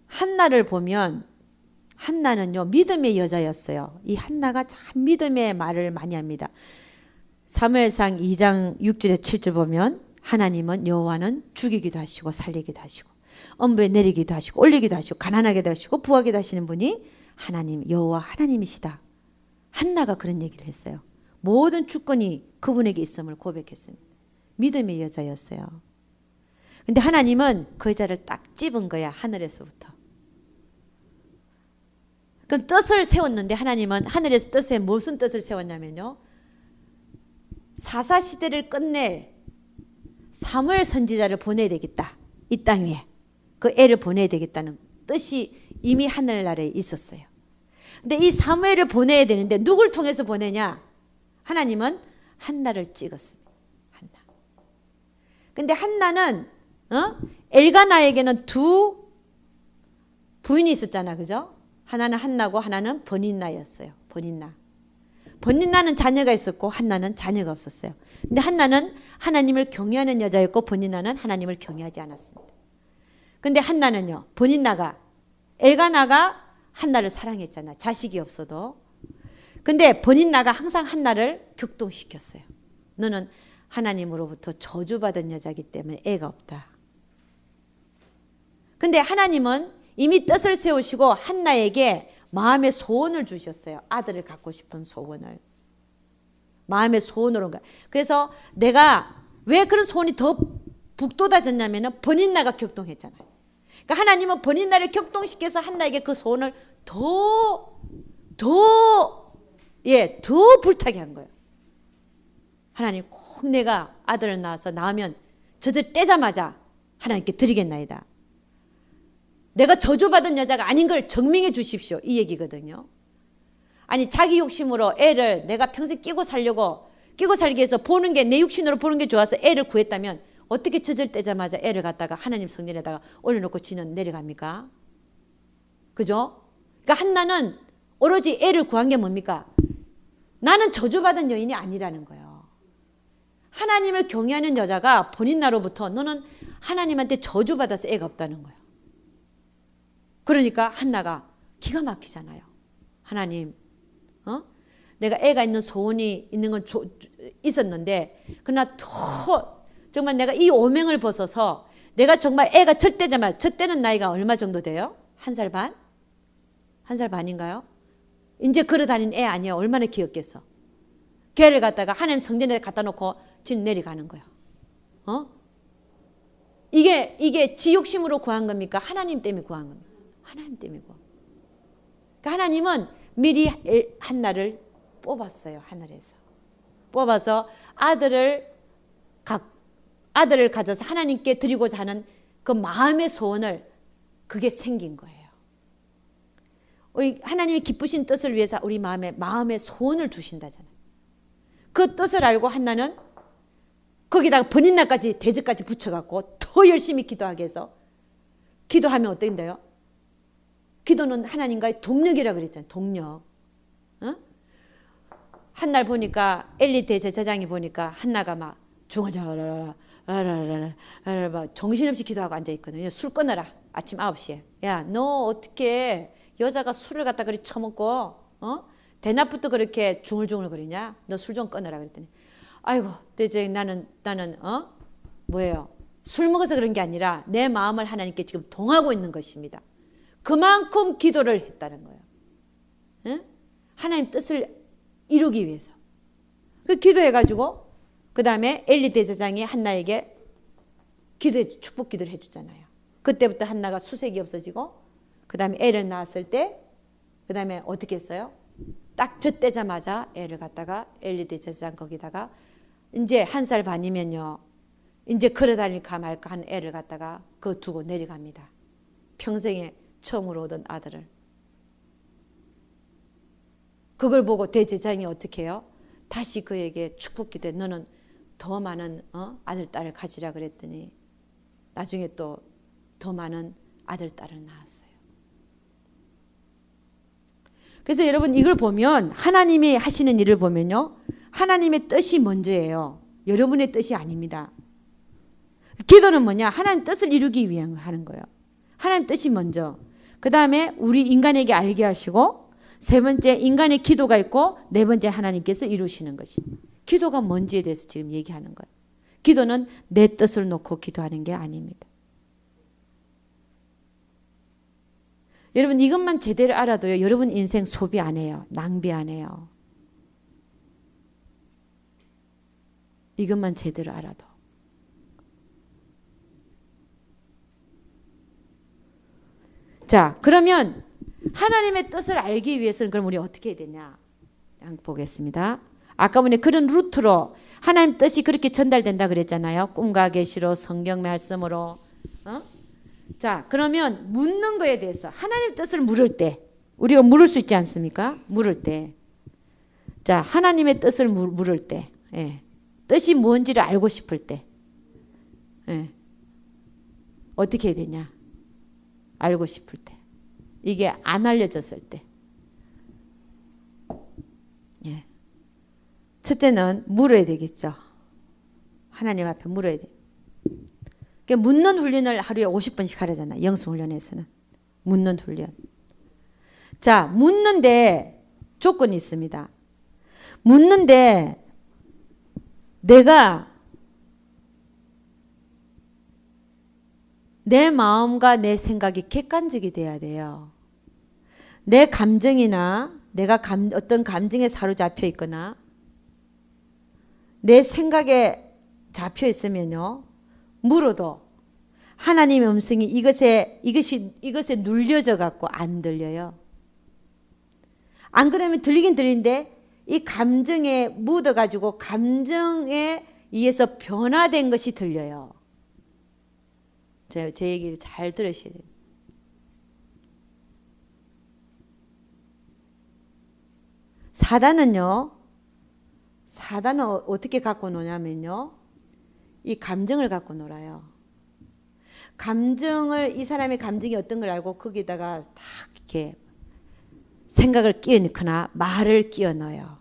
한나를 보면, 한나는요, 믿음의 여자였어요. 이 한나가 참 믿음의 말을 많이 합니다. 사무엘상 2장 6절에 7절 보면 하나님은 여호와는 죽이기도 하시고 살리기도 하시고 엄부에 내리기도 하시고 올리기도 하시고 가난하게도 하시고 부하게도 하시는 분이 하나님, 여호와 하나님이시다. 한나가 그런 얘기를 했어요. 모든 주권이 그분에게 있음을 고백했습니다. 믿음의 여자였어요. 근데 하나님은 그 여자를 딱 집은 거야, 하늘에서부터. 그 뜻을 세웠는데 하나님은 하늘에서 뜻에 무슨 뜻을 세웠냐면요. 사사시대를 끝낼 사무엘 선지자를 보내야 되겠다. 이 땅 위에. 그 애를 보내야 되겠다는 뜻이 이미 하늘나라에 있었어요. 근데 이 사무엘을 보내야 되는데 누굴 통해서 보내냐? 하나님은 한나를 찍었습니다. 한나. 근데 한나는 엘가나에게는 두 부인이 있었잖아. 그죠? 하나는 한나고 하나는 버닌나였어요. 버닌나는 자녀가 있었고 한나는 자녀가 없었어요. 근데 한나는 하나님을 경외하는 여자였고 버닌나는 하나님을 경외하지 않았습니다. 근데 한나는요, 엘가나가 한나를 사랑했잖아. 자식이 없어도. 근데 버닌나가 항상 한나를 격동시켰어요. 너는 하나님으로부터 저주받은 여자이기 때문에 애가 없다. 근데 하나님은 이미 뜻을 세우시고 한나에게 마음의 소원을 주셨어요. 아들을 갖고 싶은 소원을. 마음의 소원으로. 그래서 내가 왜 그런 소원이 더 북돋아졌냐면 버닌나가 격동했잖아요. 그러니까 하나님은 버닌나를 격동시켜서 한나에게 그 소원을 더 불타게 한 거예요. 하나님, 꼭 내가 아들을 낳으면 저들 떼자마자 하나님께 드리겠나이다. 내가 저주받은 여자가 아닌 걸 증명해 주십시오. 이 얘기거든요. 아니, 자기 욕심으로 애를 내가 평생 끼고 살기 위해서 보는 게, 내 육신으로 보는 게 좋아서 애를 구했다면 어떻게 저절 떼자마자 애를 갖다가 하나님 성전에다가 올려놓고 지는 내려갑니까? 그죠? 그러니까 한나는 오로지 애를 구한 게 뭡니까? 나는 저주받은 여인이 아니라는 거예요. 하나님을 경외하는 여자가 버닌나로부터 너는 하나님한테 저주받아서 애가 없다는 거예요. 그러니까 한나가 기가 막히잖아요. 하나님, 내가 애가 있는 소원이 있는 건 있었는데 그러나 더 정말 내가 이 오명을 벗어서 내가 정말 애가 저 때는 나이가 얼마 정도 돼요? 1살 반? 1살 반인가요? 이제 걸어다니는 애 아니에요. 얼마나 귀엽겠어. 걔를 갖다가 하나님 성전에 갖다 놓고 지금 내려가는 거예요. 이게 지 욕심으로 구한 겁니까? 하나님 때문에 구한 겁니까? 하나님 때문에 구한 겁니다. 그러니까 하나님은 미리 한나를 뽑았어요. 하늘에서. 뽑아서 아들을 가져서 하나님께 드리고자 하는 그 마음의 소원을, 그게 생긴 거예요. 하나님이 기쁘신 뜻을 위해서 우리 마음에 소원을 두신다잖아요. 그 뜻을 알고 한나는 거기다가 버닌나까지 대접까지 붙여갖고 더 열심히 기도하게 해서, 기도하면 어떤데요? 기도는 하나님과의 동력이라고 그랬잖아요. 동력. 한날 보니까 엘리 대제사장이 보니까 한나가 막 중얼중얼 막 정신없이 기도하고 앉아있거든요. 술 끊어라. 아침 9시에. 야, 너 어떻게 여자가 술을 갖다 그리 처먹고 대낮부터 그렇게 중얼중얼 거리냐? 너 술 좀 끊어라 그랬더니 아이고 대제 나는 뭐예요? 술 먹어서 그런 게 아니라 내 마음을 하나님께 지금 동하고 있는 것입니다. 그만큼 기도를 했다는 거예요. 응? 하나님 뜻을 이루기 위해서. 그 기도해가지고 그 다음에 엘리 대제사장이 한나에게 축복 기도를 해주잖아요. 그때부터 한나가 수색이 없어지고 그 다음에 애를 낳았을 때 그 다음에 어떻게 했어요? 딱 젖대자마자 애를 갖다가 엘리 대제사장 거기다가 이제 1살 반이면요. 이제 걸어다닐까 말까 한 애를 갖다가 그거 두고 내려갑니다. 평생에 처음으로 얻은 아들을. 그걸 보고 대제사장이 어떻게 해요? 다시 그에게 축복 기도해. 너는 더 많은 아들, 딸을 가지라 그랬더니 나중에 또 더 많은 아들, 딸을 낳았어요. 그래서 여러분 이걸 보면 하나님이 하시는 일을 보면요. 하나님의 뜻이 먼저예요. 여러분의 뜻이 아닙니다. 기도는 뭐냐? 하나님 뜻을 이루기 위한 하는 거예요. 하나님 뜻이 먼저. 그 다음에 우리 인간에게 알게 하시고 세 번째 인간의 기도가 있고 네 번째 하나님께서 이루시는 것입니다. 기도가 뭔지에 대해서 지금 얘기하는 거예요. 기도는 내 뜻을 놓고 기도하는 게 아닙니다. 여러분 이것만 제대로 알아도요. 여러분 인생 소비 안 해요. 낭비 안 해요. 이것만 제대로 알아도. 자, 그러면 하나님의 뜻을 알기 위해서는 그럼 우리 어떻게 해야 되냐? 한번 보겠습니다. 아까 보니 그런 루트로 하나님 뜻이 그렇게 전달된다 그랬잖아요. 꿈과 계시로 성경 말씀으로. 자, 그러면 묻는 거에 대해서 하나님 뜻을 물을 때 우리가 물을 수 있지 않습니까? 물을 때. 자, 하나님의 뜻을 물을 때. 예. 뜻이 뭔지를 알고 싶을 때. 예. 어떻게 해야 되냐? 알고 싶을 때. 이게 안 알려졌을 때. 예. 첫째는 물어야 되겠죠. 하나님 앞에 물어야 돼. 그러니까 묻는 훈련을 하루에 50번씩 하려잖아요. 영성훈련에서는. 묻는 훈련. 자, 묻는데 조건이 있습니다. 묻는데 내가 내 마음과 내 생각이 객관적이 돼야 돼요. 내 감정이나 내가 어떤 감정에 사로잡혀 있거나 내 생각에 잡혀 있으면요. 물어도 하나님의 음성이 이것에 눌려져 갖고 안 들려요. 안 그러면 들리긴 들리는데 이 감정에 묻어 가지고 감정에 의해서 변화된 것이 들려요. 제 얘기를 잘 들으셔야 돼요. 사단은 어떻게 갖고 노냐면요. 이 감정을 갖고 놀아요. 이 사람의 감정이 어떤 걸 알고 거기다가 딱 이렇게 생각을 끼워 넣거나 말을 끼워 넣어요.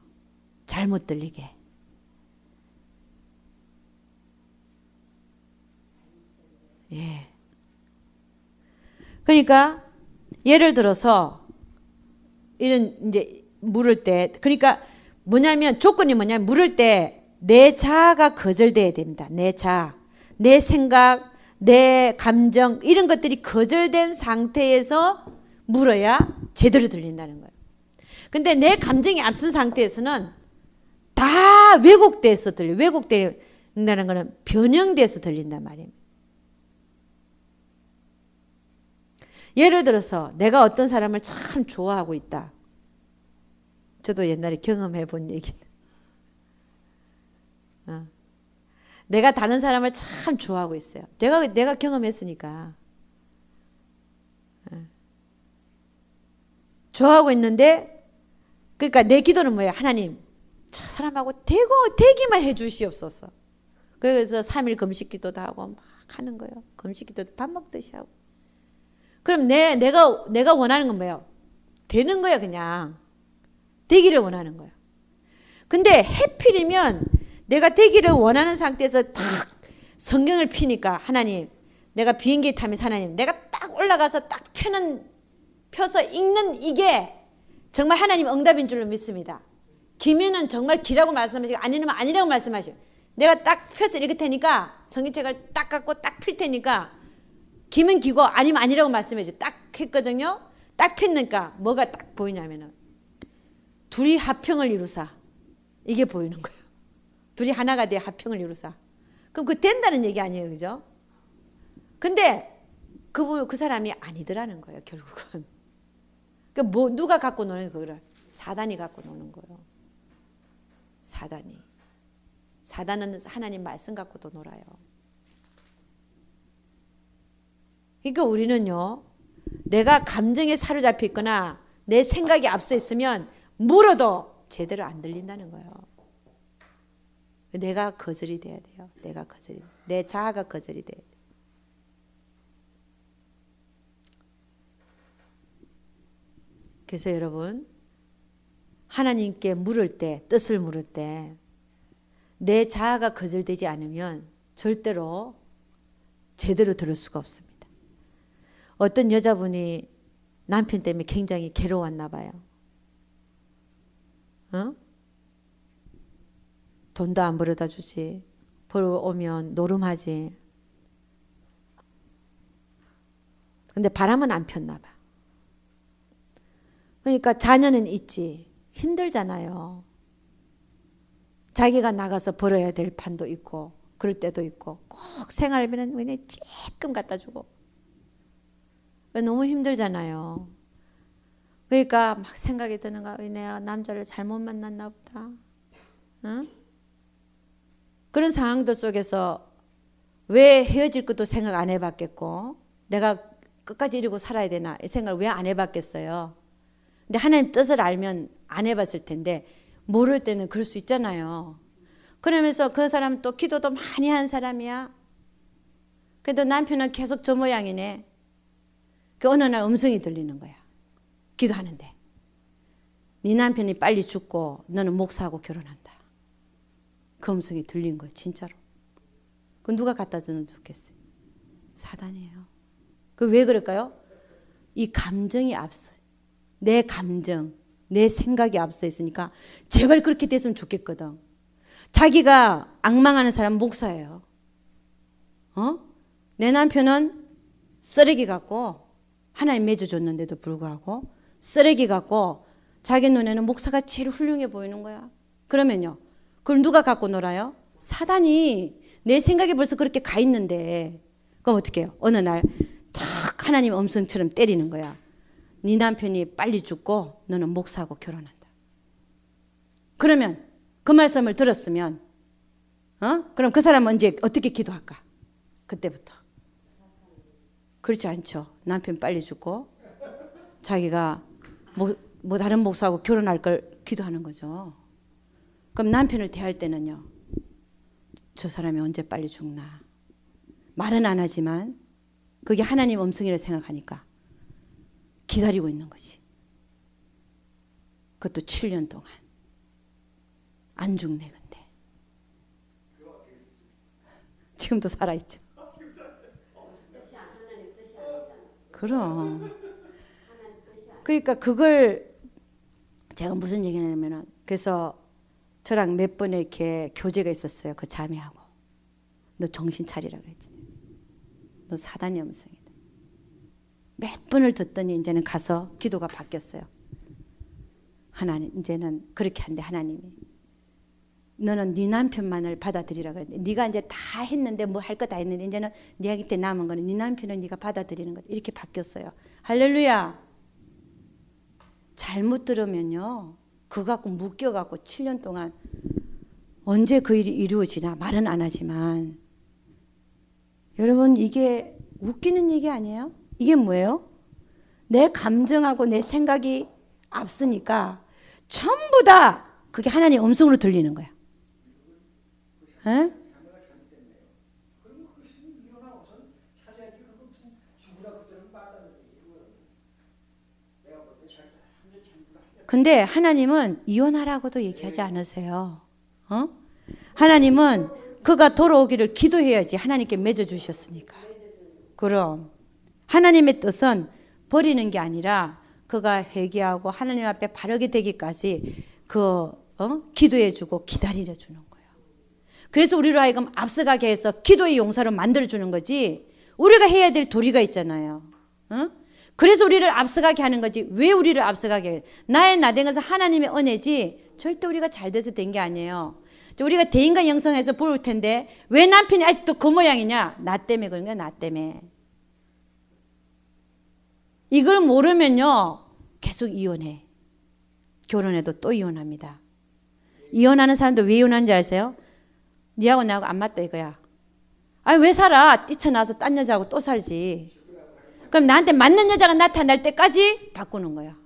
잘못 들리게. 예. 그러니까 예를 들어서 이런 이제 물을 때 그러니까 뭐냐면 조건이 뭐냐면 물을 때 내 자아가 거절돼야 됩니다. 내 자아, 내 생각, 내 감정 이런 것들이 거절된 상태에서 물어야 제대로 들린다는 거예요. 근데 내 감정이 앞선 상태에서는 다 왜곡돼서 들려요. 왜곡된다는 거는 변형돼서 들린단 말이에요. 예를 들어서 내가 어떤 사람을 참 좋아하고 있다. 저도 옛날에 경험해 본 얘기는. 내가 다른 사람을 참 좋아하고 있어요. 내가 경험했으니까. 좋아하고 있는데 그러니까 내 기도는 뭐예요? 하나님 저 사람하고 대기만 해 주시옵소서. 그래서 3일 금식 기도도 하고 막 하는 거예요. 금식 기도도 밥 먹듯이 하고. 그럼 내가 원하는 건 뭐예요? 되는 거야 그냥. 되기를 원하는 거예요. 근데 해필이면 내가 되기를 원하는 상태에서 딱 성경을 피니까 하나님, 내가 비행기 타면서 하나님, 내가 딱 올라가서 딱 펴서 읽는 이게 정말 하나님 응답인 줄로 믿습니다. 기면은 정말 기라고 말씀하시고 아니면 아니라고 말씀하시고, 내가 딱 펴서 읽을 테니까 성경책을 딱 갖고 딱 필 테니까 기면 기고 아니면 아니라고 말씀해 줘. 딱 했거든요. 딱 폈으니까 뭐가 딱 보이냐면은 둘이 합평을 이루사, 이게 보이는 거예요. 둘이 하나가 돼 합평을 이루사. 그럼 그 된다는 얘기 아니에요, 그죠? 근데 그 사람이 아니더라는 거예요, 결국은. 그 뭐 누가 갖고 노는 거를? 사단이 갖고 노는 거예요. 사단은 하나님 말씀 갖고도 놀아요. 그러니까 우리는요, 내가 감정에 사로잡혀 있거나 내 생각이 앞서 있으면 물어도 제대로 안 들린다는 거예요. 내가 거절이 돼야 돼요. 내 자아가 거절이 돼야 돼요. 그래서 여러분, 하나님께 물을 때, 뜻을 물을 때 내 자아가 거절되지 않으면 절대로 제대로 들을 수가 없습니다. 어떤 여자분이 남편 때문에 굉장히 괴로웠나 봐요. 돈도 안 벌어다 주지. 벌어오면 노름하지. 근데 바람은 안 폈나 봐. 그러니까 자녀는 있지. 힘들잖아요. 자기가 나가서 벌어야 될 판도 있고 그럴 때도 있고, 꼭 생활비는 그냥 찔끔 갖다 주고 너무 힘들잖아요. 그러니까 막 생각이 드는 거야. 내가 남자를 잘못 만났나 보다. 응? 그런 상황들 속에서 왜 헤어질 것도 생각 안 해봤겠고, 내가 끝까지 이러고 살아야 되나 이 생각을 왜 안 해봤겠어요. 근데 하나님 뜻을 알면 안 해봤을 텐데, 모를 때는 그럴 수 있잖아요. 그러면서 그 사람은 또 기도도 많이 한 사람이야. 그래도 남편은 계속 저 모양이네. 그 어느 날 음성이 들리는 거야. 기도하는데, 네 남편이 빨리 죽고 너는 목사하고 결혼한다. 그 음성이 들린 거예요, 진짜로. 그 누가 갖다 주는 좋겠어요? 사단이에요. 그 왜 그럴까요? 이 감정이 앞서, 내 감정, 내 생각이 앞서 있으니까 제발 그렇게 됐으면 좋겠거든. 자기가 악망하는 사람은 목사예요. 내 남편은 쓰레기 같고, 하나님 맺어줬는데도 불구하고 쓰레기 같고, 자기 눈에는 목사가 제일 훌륭해 보이는 거야. 그러면요, 그걸 누가 갖고 놀아요? 사단이. 내 생각이 벌써 그렇게 가 있는데, 그럼 어떻게 해요? 어느 날 탁 하나님 음성처럼 때리는 거야. 네 남편이 빨리 죽고 너는 목사하고 결혼한다. 그러면 그 말씀을 들었으면, 그럼 그 사람은 언제 어떻게 기도할까? 그때부터. 그렇지 않죠. 남편 빨리 죽고 자기가 뭐 다른 목사하고 결혼할 걸 기도하는 거죠. 그럼 남편을 대할 때는요, 저 사람이 언제 빨리 죽나. 말은 안 하지만 그게 하나님 음성이라고 생각하니까 기다리고 있는 거지. 그것도 7년 동안. 안 죽네, 근데. 지금도 살아있죠. 그럼. 그러니까 그걸 제가 무슨 얘기냐면은, 그래서 저랑 몇 번에 이렇게 교제가 있었어요. 그 자매하고. 너 정신 차리라 그랬지. 너 사단의 음성이다. 몇 번을 듣더니 이제는 가서 기도가 바뀌었어요. 하나님, 이제는 그렇게 한대. 하나님이 너는 네 남편만을 받아들이라 그랬는데, 네가 이제 다 했는데, 뭐 할 거 다 했는데, 이제는 네 곁에 남은 거는 네 남편은 네가 받아들이는 거다. 이렇게 바뀌었어요. 할렐루야. 잘못 들으면요, 그거 갖고 묶여갖고 7년 동안 언제 그 일이 이루어지나 말은 안 하지만, 여러분, 이게 웃기는 얘기 아니에요? 이게 뭐예요? 내 감정하고 내 생각이 앞서니까 전부 다 그게 하나님 음성으로 들리는 거야. 에? 근데 하나님은 이혼하라고도 얘기하지 않으세요. 하나님은 그가 돌아오기를 기도해야지 하나님께 맺어주셨으니까. 그럼 하나님의 뜻은 버리는 게 아니라 그가 회개하고 하나님 앞에 바르게 되기까지 기도해주고 기다려주는 거예요. 그래서 우리로 하여금 앞서가게 해서 기도의 용사로 만들어주는 거지. 우리가 해야 될 도리가 있잖아요. 그래서 우리를 앞서가게 하는 거지. 왜 우리를 앞서가게 해요? 나의 나된 것은 하나님의 은혜지 절대 우리가 잘 돼서 된 게 아니에요. 우리가 대인과 영성해서 부를 텐데 왜 남편이 아직도 그 모양이냐? 나 때문에 그런 거야. 나 때문에. 이걸 모르면요 계속 이혼해. 결혼해도 또 이혼합니다. 이혼하는 사람도 왜 이혼하는지 아세요? 니하고 나하고 안 맞다 이거야. 아니 왜 살아? 뛰쳐나와서 딴 여자하고 또 살지. 그럼 나한테 맞는 여자가 나타날 때까지 바꾸는 거야.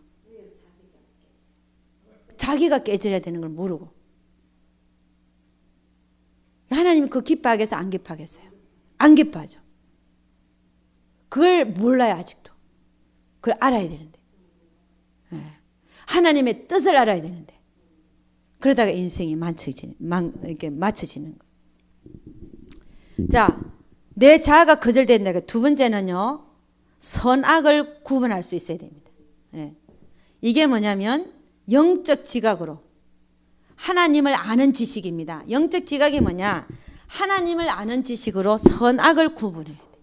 자기가 깨져야 되는 걸 모르고. 하나님이 그거 기뻐하겠어요? 안 기뻐하겠어요? 안 기뻐하죠. 그걸 몰라요 아직도. 그걸 알아야 되는데. 하나님의 뜻을 알아야 되는데. 그러다가 인생이 이렇게 맞춰지는 거. 자, 내 자아가 거절된다. 두 번째는요, 선악을 구분할 수 있어야 됩니다. 이게 뭐냐면 영적 지각으로 하나님을 아는 지식입니다. 영적 지각이 뭐냐? 하나님을 아는 지식으로 선악을 구분해야 돼.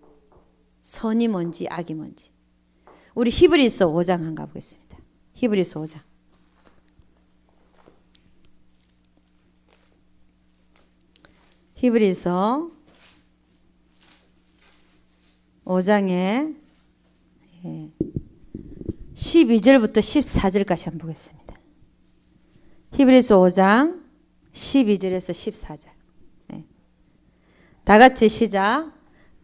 선이 뭔지 악이 뭔지. 우리 히브리서 5장 한번 가보겠습니다. 히브리서 5장. 히브리서 5장에 12절부터 14절까지 한번 보겠습니다. 히브리서 5장 12절에서 14절. 다 같이 시작.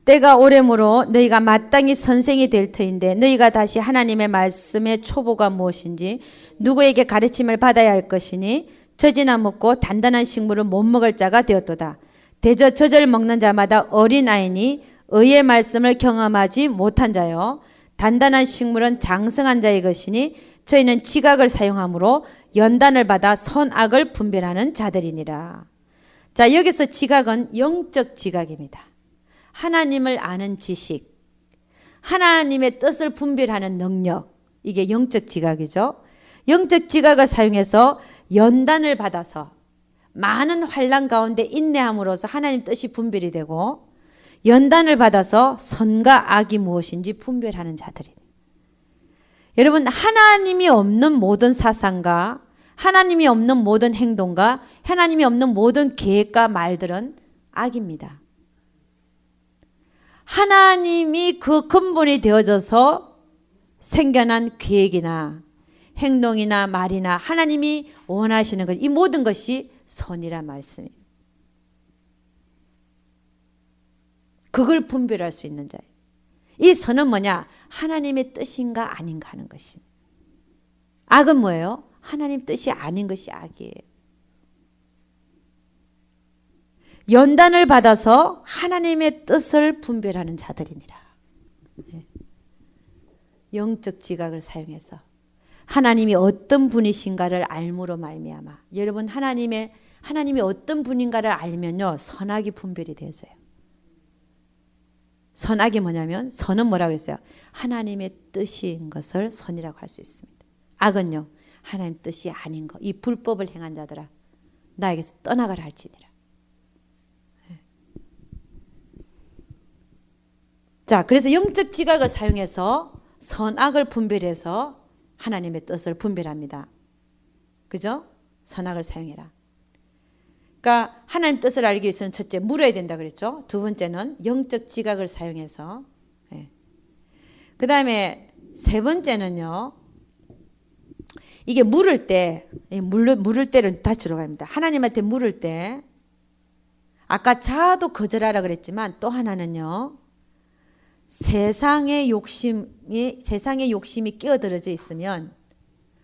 때가 오래므로 너희가 마땅히 선생이 될 터인데 너희가 다시 하나님의 말씀의 초보가 무엇인지 누구에게 가르침을 받아야 할 것이니 젖이나 먹고 단단한 식물을 못 먹을 자가 되었도다. 대저 젖을 먹는 자마다 어린아이니 의의 말씀을 경험하지 못한 자요. 단단한 식물은 장성한 자의 것이니 저희는 지각을 사용함으로 연단을 받아 선악을 분별하는 자들이니라. 자, 여기서 지각은 영적 지각입니다. 하나님을 아는 지식, 하나님의 뜻을 분별하는 능력, 이게 영적 지각이죠. 영적 지각을 사용해서 연단을 받아서 많은 환난 가운데 인내함으로써 하나님 뜻이 분별이 되고 연단을 받아서 선과 악이 무엇인지 분별하는 자들입니다. 여러분, 하나님이 없는 모든 사상과 하나님이 없는 모든 행동과 하나님이 없는 모든 계획과 말들은 악입니다. 하나님이 그 근본이 되어져서 생겨난 계획이나 행동이나 말이나 하나님이 원하시는 것, 이 모든 것이 선이란 말씀이에요. 그걸 분별할 수 있는 자예요. 이 선은 뭐냐? 하나님의 뜻인가 아닌가 하는 것입니다. 악은 뭐예요? 하나님 뜻이 아닌 것이 악이에요. 연단을 받아서 하나님의 뜻을 분별하는 자들이니라. 영적 지각을 사용해서 하나님이 어떤 분이신가를 알므로 말미암아. 여러분, 하나님이 어떤 분인가를 알면요 선악이 분별이 되어져요. 선악이 뭐냐면 선은 뭐라고 했어요? 하나님의 뜻인 것을 선이라고 할 수 있습니다. 악은요 하나님 뜻이 아닌 것, 이 불법을 행한 자들아 나에게서 떠나가라 할지니라. 자, 그래서 영적 지각을 사용해서 선악을 분별해서 하나님의 뜻을 분별합니다. 그죠? 선악을 사용해라. 그러니까 하나님 뜻을 알기 위해서는 첫째 물어야 된다 그랬죠. 두 번째는 영적 지각을 사용해서. 그 다음에 세 번째는요. 이게 물을 때를 다시 들어갑니다. 하나님한테 물을 때 아까 자아도 거절하라 그랬지만 또 하나는요. 세상의 욕심이 끼어들어져 있으면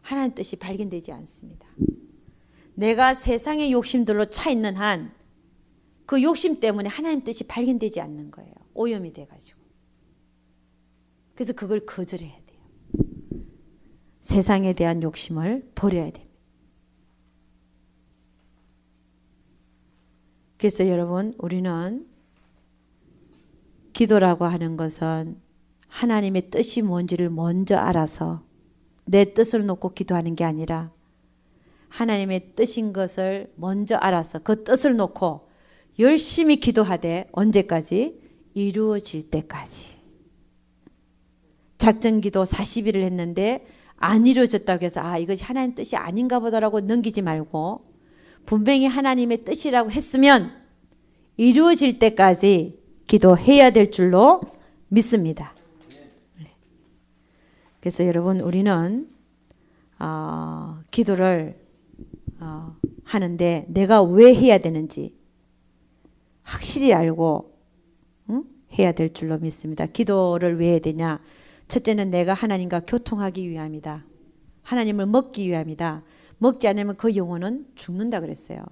하나님 뜻이 발견되지 않습니다. 내가 세상의 욕심들로 차 있는 한 그 욕심 때문에 하나님 뜻이 발견되지 않는 거예요. 오염이 돼가지고. 그래서 그걸 거절해야 돼요. 세상에 대한 욕심을 버려야 됩니다. 그래서 여러분, 우리는 기도라고 하는 것은 하나님의 뜻이 뭔지를 먼저 알아서 내 뜻을 놓고 기도하는 게 아니라 하나님의 뜻인 것을 먼저 알아서 그 뜻을 놓고 열심히 기도하되 언제까지? 이루어질 때까지. 작전기도 40일을 했는데 안 이루어졌다고 해서 이것이 하나님 뜻이 아닌가 보다라고 넘기지 말고 분명히 하나님의 뜻이라고 했으면 이루어질 때까지 기도해야 될 줄로 믿습니다. 그래서 여러분, 우리는 기도를 하는데 내가 왜 해야 되는지 확실히 알고 해야 될 줄로 믿습니다. 기도를 왜 해야 되냐? 첫째는 내가 하나님과 교통하기 위함이다. 하나님을 먹기 위함이다. 먹지 않으면 그 영혼은 죽는다 그랬어요.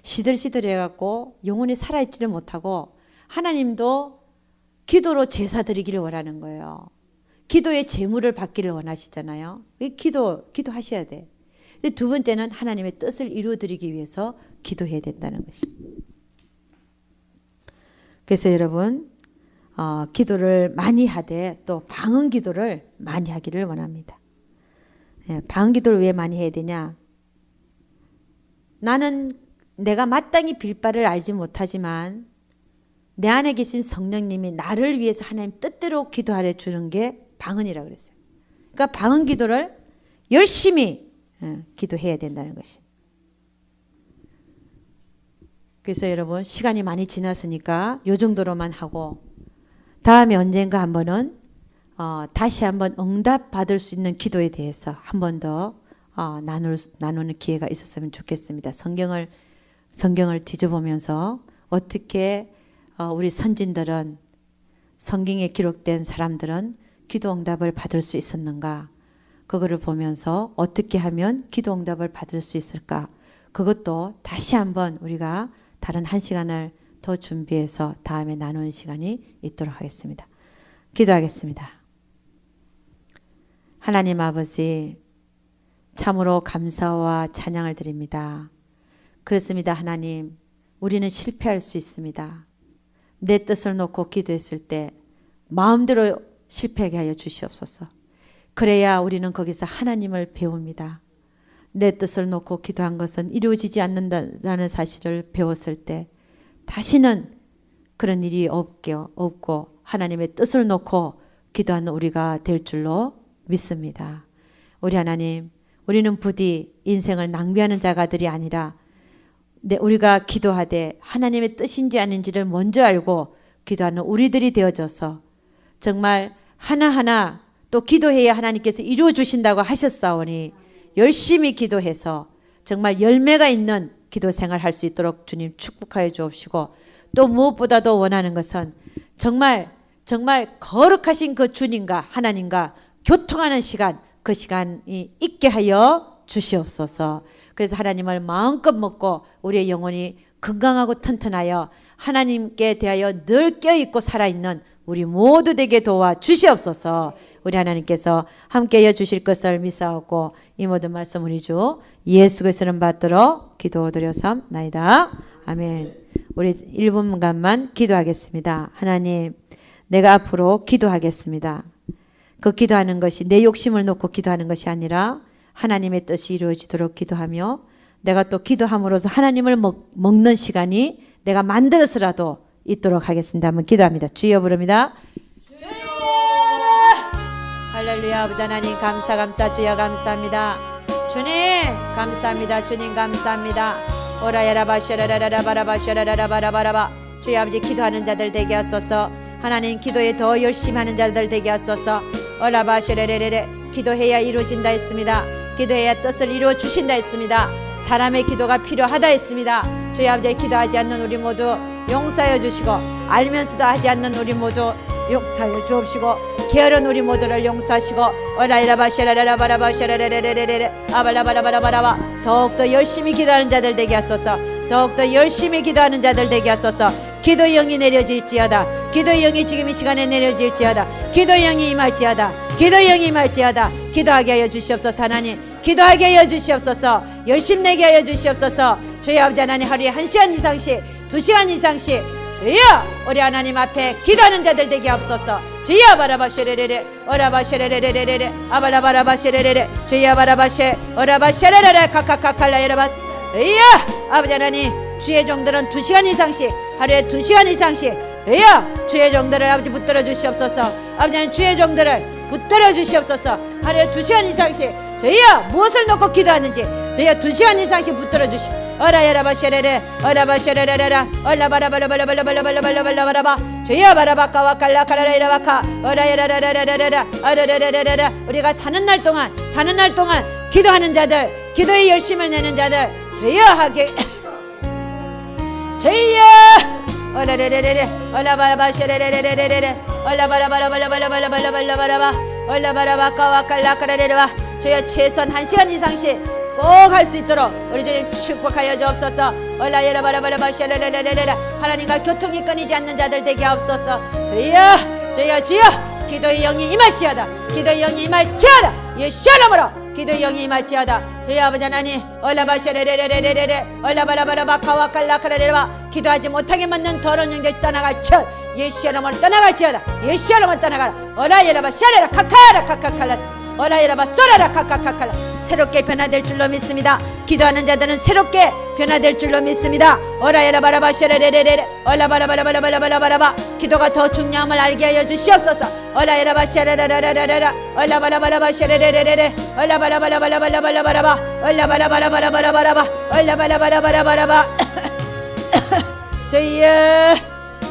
시들시들해갖고 영혼이 살아있지를 못하고 하나님도 기도로 제사 드리기를 원하는 거예요. 기도의 제물을 받기를 원하시잖아요. 기도하셔야 돼. 근데 두 번째는 하나님의 뜻을 이루어드리기 위해서 기도해야 된다는 것입니다. 그래서 여러분, 기도를 많이 하되 또 방언 기도를 많이 하기를 원합니다. 방언 기도를 왜 많이 해야 되냐? 나는 내가 마땅히 빌 바를 알지 못하지만 내 안에 계신 성령님이 나를 위해서 하나님 뜻대로 기도하려 주는 게 방언이라고 그랬어요. 그러니까 방언 기도를 열심히 기도해야 된다는 것입니다. 그래서 여러분, 시간이 많이 지났으니까 이 정도로만 하고 다음에 언젠가 한번은 다시 한번 응답 받을 수 있는 기도에 대해서 한 번 더 나누는 기회가 있었으면 좋겠습니다. 성경을 뒤져보면서 어떻게 우리 선진들은, 성경에 기록된 사람들은 기도 응답을 받을 수 있었는가? 그거를 보면서 어떻게 하면 기도 응답을 받을 수 있을까? 그것도 다시 한번 우리가 다른 한 시간을 더 준비해서 다음에 나누는 시간이 있도록 하겠습니다. 기도하겠습니다. 하나님 아버지, 참으로 감사와 찬양을 드립니다. 그렇습니다. 하나님, 우리는 실패할 수 있습니다. 내 뜻을 놓고 기도했을 때 마음대로 실패하게 하여 주시옵소서. 그래야 우리는 거기서 하나님을 배웁니다. 내 뜻을 놓고 기도한 것은 이루어지지 않는다는 사실을 배웠을 때 다시는 그런 일이 없고 하나님의 뜻을 놓고 기도하는 우리가 될 줄로 믿습니다. 우리 하나님, 우리는 부디 인생을 낭비하는 자가들이 아니라 우리가 기도하되 하나님의 뜻인지 아닌지를 먼저 알고 기도하는 우리들이 되어져서 정말 하나하나 또 기도해야 하나님께서 이루어 주신다고 하셨사오니 열심히 기도해서 정말 열매가 있는 기도 생활 할 수 있도록 주님 축복하여 주옵시고, 또 무엇보다도 원하는 것은 정말 거룩하신 그 주님과 하나님과 교통하는 시간, 그 시간이 있게 하여 주시옵소서. 그래서 하나님을 마음껏 먹고 우리의 영혼이 건강하고 튼튼하여 하나님께 대하여 늘 껴있고 살아있는 우리 모두 되게 도와 주시옵소서. 우리 하나님께서 함께하여 주실 것을 믿사옵고 이 모든 말씀 우리 주 예수 그리스도를 받들어 기도드렸사옵나이다. 아멘. 우리 1분간만 기도하겠습니다. 하나님, 내가 앞으로 기도하겠습니다. 그 기도하는 것이 내 욕심을 놓고 기도하는 것이 아니라 하나님의 뜻이 이루어지도록 기도하며, 내가 또 기도함으로써 하나님을 먹는 시간이 내가 만들어서라도 있도록 하겠습니다. 한번 기도합니다. 주여 부릅니다. 주여! 할렐루야. 아버지 하나님 감사 주여 감사합니다. 주님 감사합니다. 주님 감사합니다. 오라야라바샤라라라바라바샤라라라바라바라바. 주여 아버지, 기도하는 자들 되게 하소서. 하나님, 기도에 더 열심히 하는 자들 되게 하소서. 오라바샤레레레레. 기도해야 이루어진다 했습니다. 기도해야 뜻을 이루어 주신다 했습니다. 사람의 기도가 필요하다 했습니다. 주여 아버지, 기도하지 않는 우리 모두 용서해 주시고, 알면서도 하지 않는 우리 모두 용서해 주옵시고, 게으른 우리 모두를 용서하시고, 오라이라바샤라라바라바샤라레레레레레 아발라바라바라바라바. 더욱더 열심히 기도하는 자들 되게 하소서. 더욱더 열심히 기도하는 자들 되게 하소서. 기도의 영이 내려질지어다. 기도의 영이 지금 이 시간에 내려질지어다. 기도의 영이 임할지어다. 기도의 영이 임할지어다. 기도하게 하여 주시옵소서. 하나님 기도하게 하여 주시옵소서. 열심 내게 하여 주시옵소서. 주여 아버지 하나님 하루에 1시간 이상씩 2시간 이상씩 주여 우리 하나님 앞에 기도하는 자들 되게 하옵소서. 주여 바라바시레레레 어라바시레레레레레 아발라바라바시레레레 주여 바라바시 어라바시레레레 카카카칼라 여라바스 주여 아버지 하나님 주의 종들은 2시간 이상씩 하루에 2시간 이상씩 주여 주의 종들을 아버지 붙들어 주시옵소서. 아버지 하나님 주의 종들을 붙들어 주시옵소서. 하루에 2시간 이상씩 주여 무엇을 놓고 기도하는지 주여 2시간 이상씩 붙들어 주시 어라여라바시레레 어라바시레레레라 얼라바라바라바라바라바라바라바라바라바 주여 바라바카와 칼라카라라이라바카 어라여라라라라라라 어라라라라라 우리가 사는 날 동안 기도하는 자들 기도의 열심을 내는 자들 주여 하게 주여 얼라레레레레 얼라바라바시레레레레레레 얼라바라바라바라바라바라바라바라바 얼라바라바카와 칼라카라레레바 주여 최소한 1시간 이상씩 꼭 할 수 있도록 우리 주님 축복하여 주옵소서. 얼라예라바라바라바시레레레레레 하나님과 교통이 끊이지 않는 자들 되게 하옵소서. 주여 주여 주여 기도의 영이 임할지어다. 기도의 영이 임할지어다. 예수의 이름으로 기도의 영이 임할지어다. 주여 아버지 하나님 얼라바시레레레레레레 얼라바라바라바카와 칼라카라레레바 기도하지 못하게 만든 더러운 영들 떠나갈지어다. 예수의 이름으로 떠나갈지어다. 예수의 이름으로 떠나가라. 얼라예라바시레레 카카라 카카칼라스 어라이라바 쏘라라 카카카칼라 새롭게 변화될 줄로 믿습니다. 기도하는 자들은 새롭게 변화될 줄로 믿습니다. 어라이라바라바시레레레레 얼라바라바라바라바라바라바 기도가 더 중요함을 알게 하여 주시옵소서. 어라이라바시레레레레레 얼라바라바라바시레레레레 얼라바라바라바라바라바라바 얼라바라바라바라바라바라바 얼라바라바라바라바라바 주여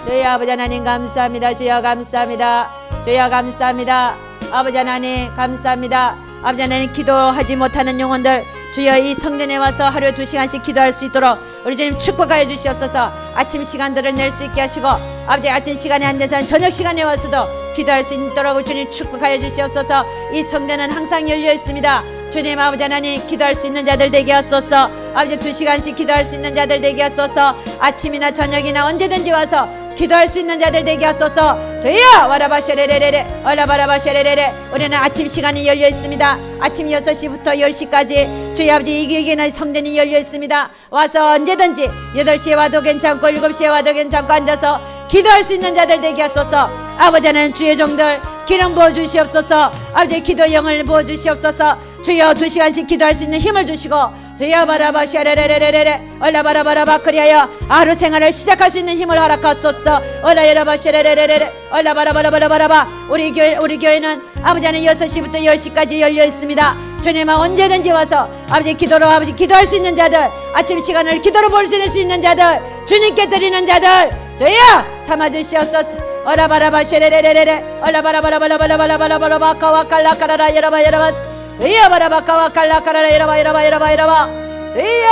주여 아버지 하나님 감사합니다. 주여 감사합니다. 주여 감사합니다. 아버지 하나님 감사합니다. 아버지 하나님 기도하지 못하는 영혼들 주여 이 성전에 와서 하루에 2시간씩 기도할 수 있도록 우리 주님 축복하여 주시옵소서. 아침 시간들을 낼 수 있게 하시고 아버지 아침 시간에 안 돼서는 저녁 시간에 와서도 기도할 수 있도록 주님 축복하여 주시옵소서. 이 성전은 항상 열려 있습니다. 주님 아버지 하나님 기도할 수 있는 자들 되게 하소서. 아버지 2시간씩 기도할 수 있는 자들 되게 하소서. 아침이나 저녁이나 언제든지 와서 기도할 수 있는 자들 되게 하소서. 주여 와라바시레레레레 얼라바라바시레레레 우리는 아침 시간이 열려 있습니다. 아침 6시부터 10시까지 주여 아버지 이기기는 성전이 열려 있습니다. 와서 언제든지 8시에 와도 괜찮고 7시에 와도 괜찮고 앉아서 기도할 수 있는 자들 되게 하소서. 아버지 하나님 주의 종들 기름 부어주시옵소서. 아버지 기도 영을 부어주시옵소서. 주여 2시간씩 기도할 수 있는 힘을 주시고 주여 바라바시레레레레레 얼라바라바라바 그리하여 하루 생활을 시작할 수 있는 힘을 허락하소서. 얼라여라바시레레레레 얼라바라바라바라바라바 우리 교회는 아버지 하나님 6시부터 10시까지 열려 있습니다. 주님 언제든지 와서 아버지 기도로 아버지 기도할 수 있는 자들 아침 시간을 기도로 볼 수 있는 자들 주님께 드리는 자들 주여 삼아주시옵소서. 어라바라바시레레레레 얼라바라바라바라바라바라바라바라바 카와칼라카라라 여라바여라바스 주여 바라바카와 칼라카라라 여라바여라바여라바여라바 주여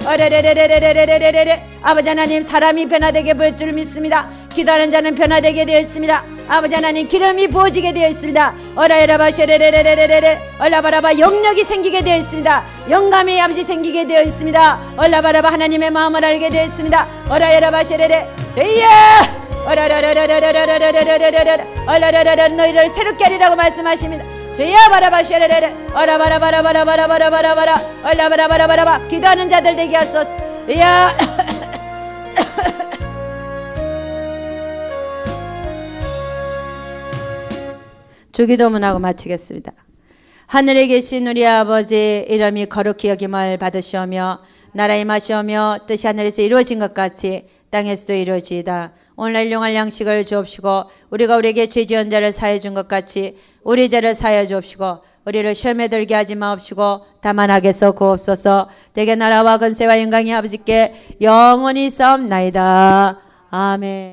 어레레레레레레레레레 아버지 하나님 사람이 변화되게 볼 줄 믿습니다. 기도하는 자는 변화되게 되어 있습니다. 아버지 하나님 기름이 부어지게 되어 있습니다. 어라에라바시레레레레레레 얼라바라바 영력이 생기게 되어 있습니다. 영감이 아버지 생기게 되어 있습니다. 얼라바라바 하나님의 마음을 알게 되어 있습니다. 어라에라바시레레 주여 어라라라라라라라라라라라라 얼라라라라 너희를 새롭게 하리라고 말씀하십니다. 주여 바라바시레레레 어라바라바라바라바라바라바라 얼라바라바라바라바 기도하는 자들 되게 하소서. 주여 주기도문하고 마치겠습니다. 하늘에 계신 우리 아버지 이름이 거룩히 여김을 받으시오며 나라 임하시오며 뜻이 하늘에서 이루어진 것 같이 땅에서도 이루어지이다. 오늘날 용할 양식을 주옵시고 우리가 우리에게 죄 지은 자를 사해 준 것 같이 우리 죄를 사해 주옵시고 우리를 시험에 들게 하지 마옵시고 다만 악에서 구옵소서. 대개 나라와 권세와 영광이 아버지께 영원히 싸움나이다. 아멘.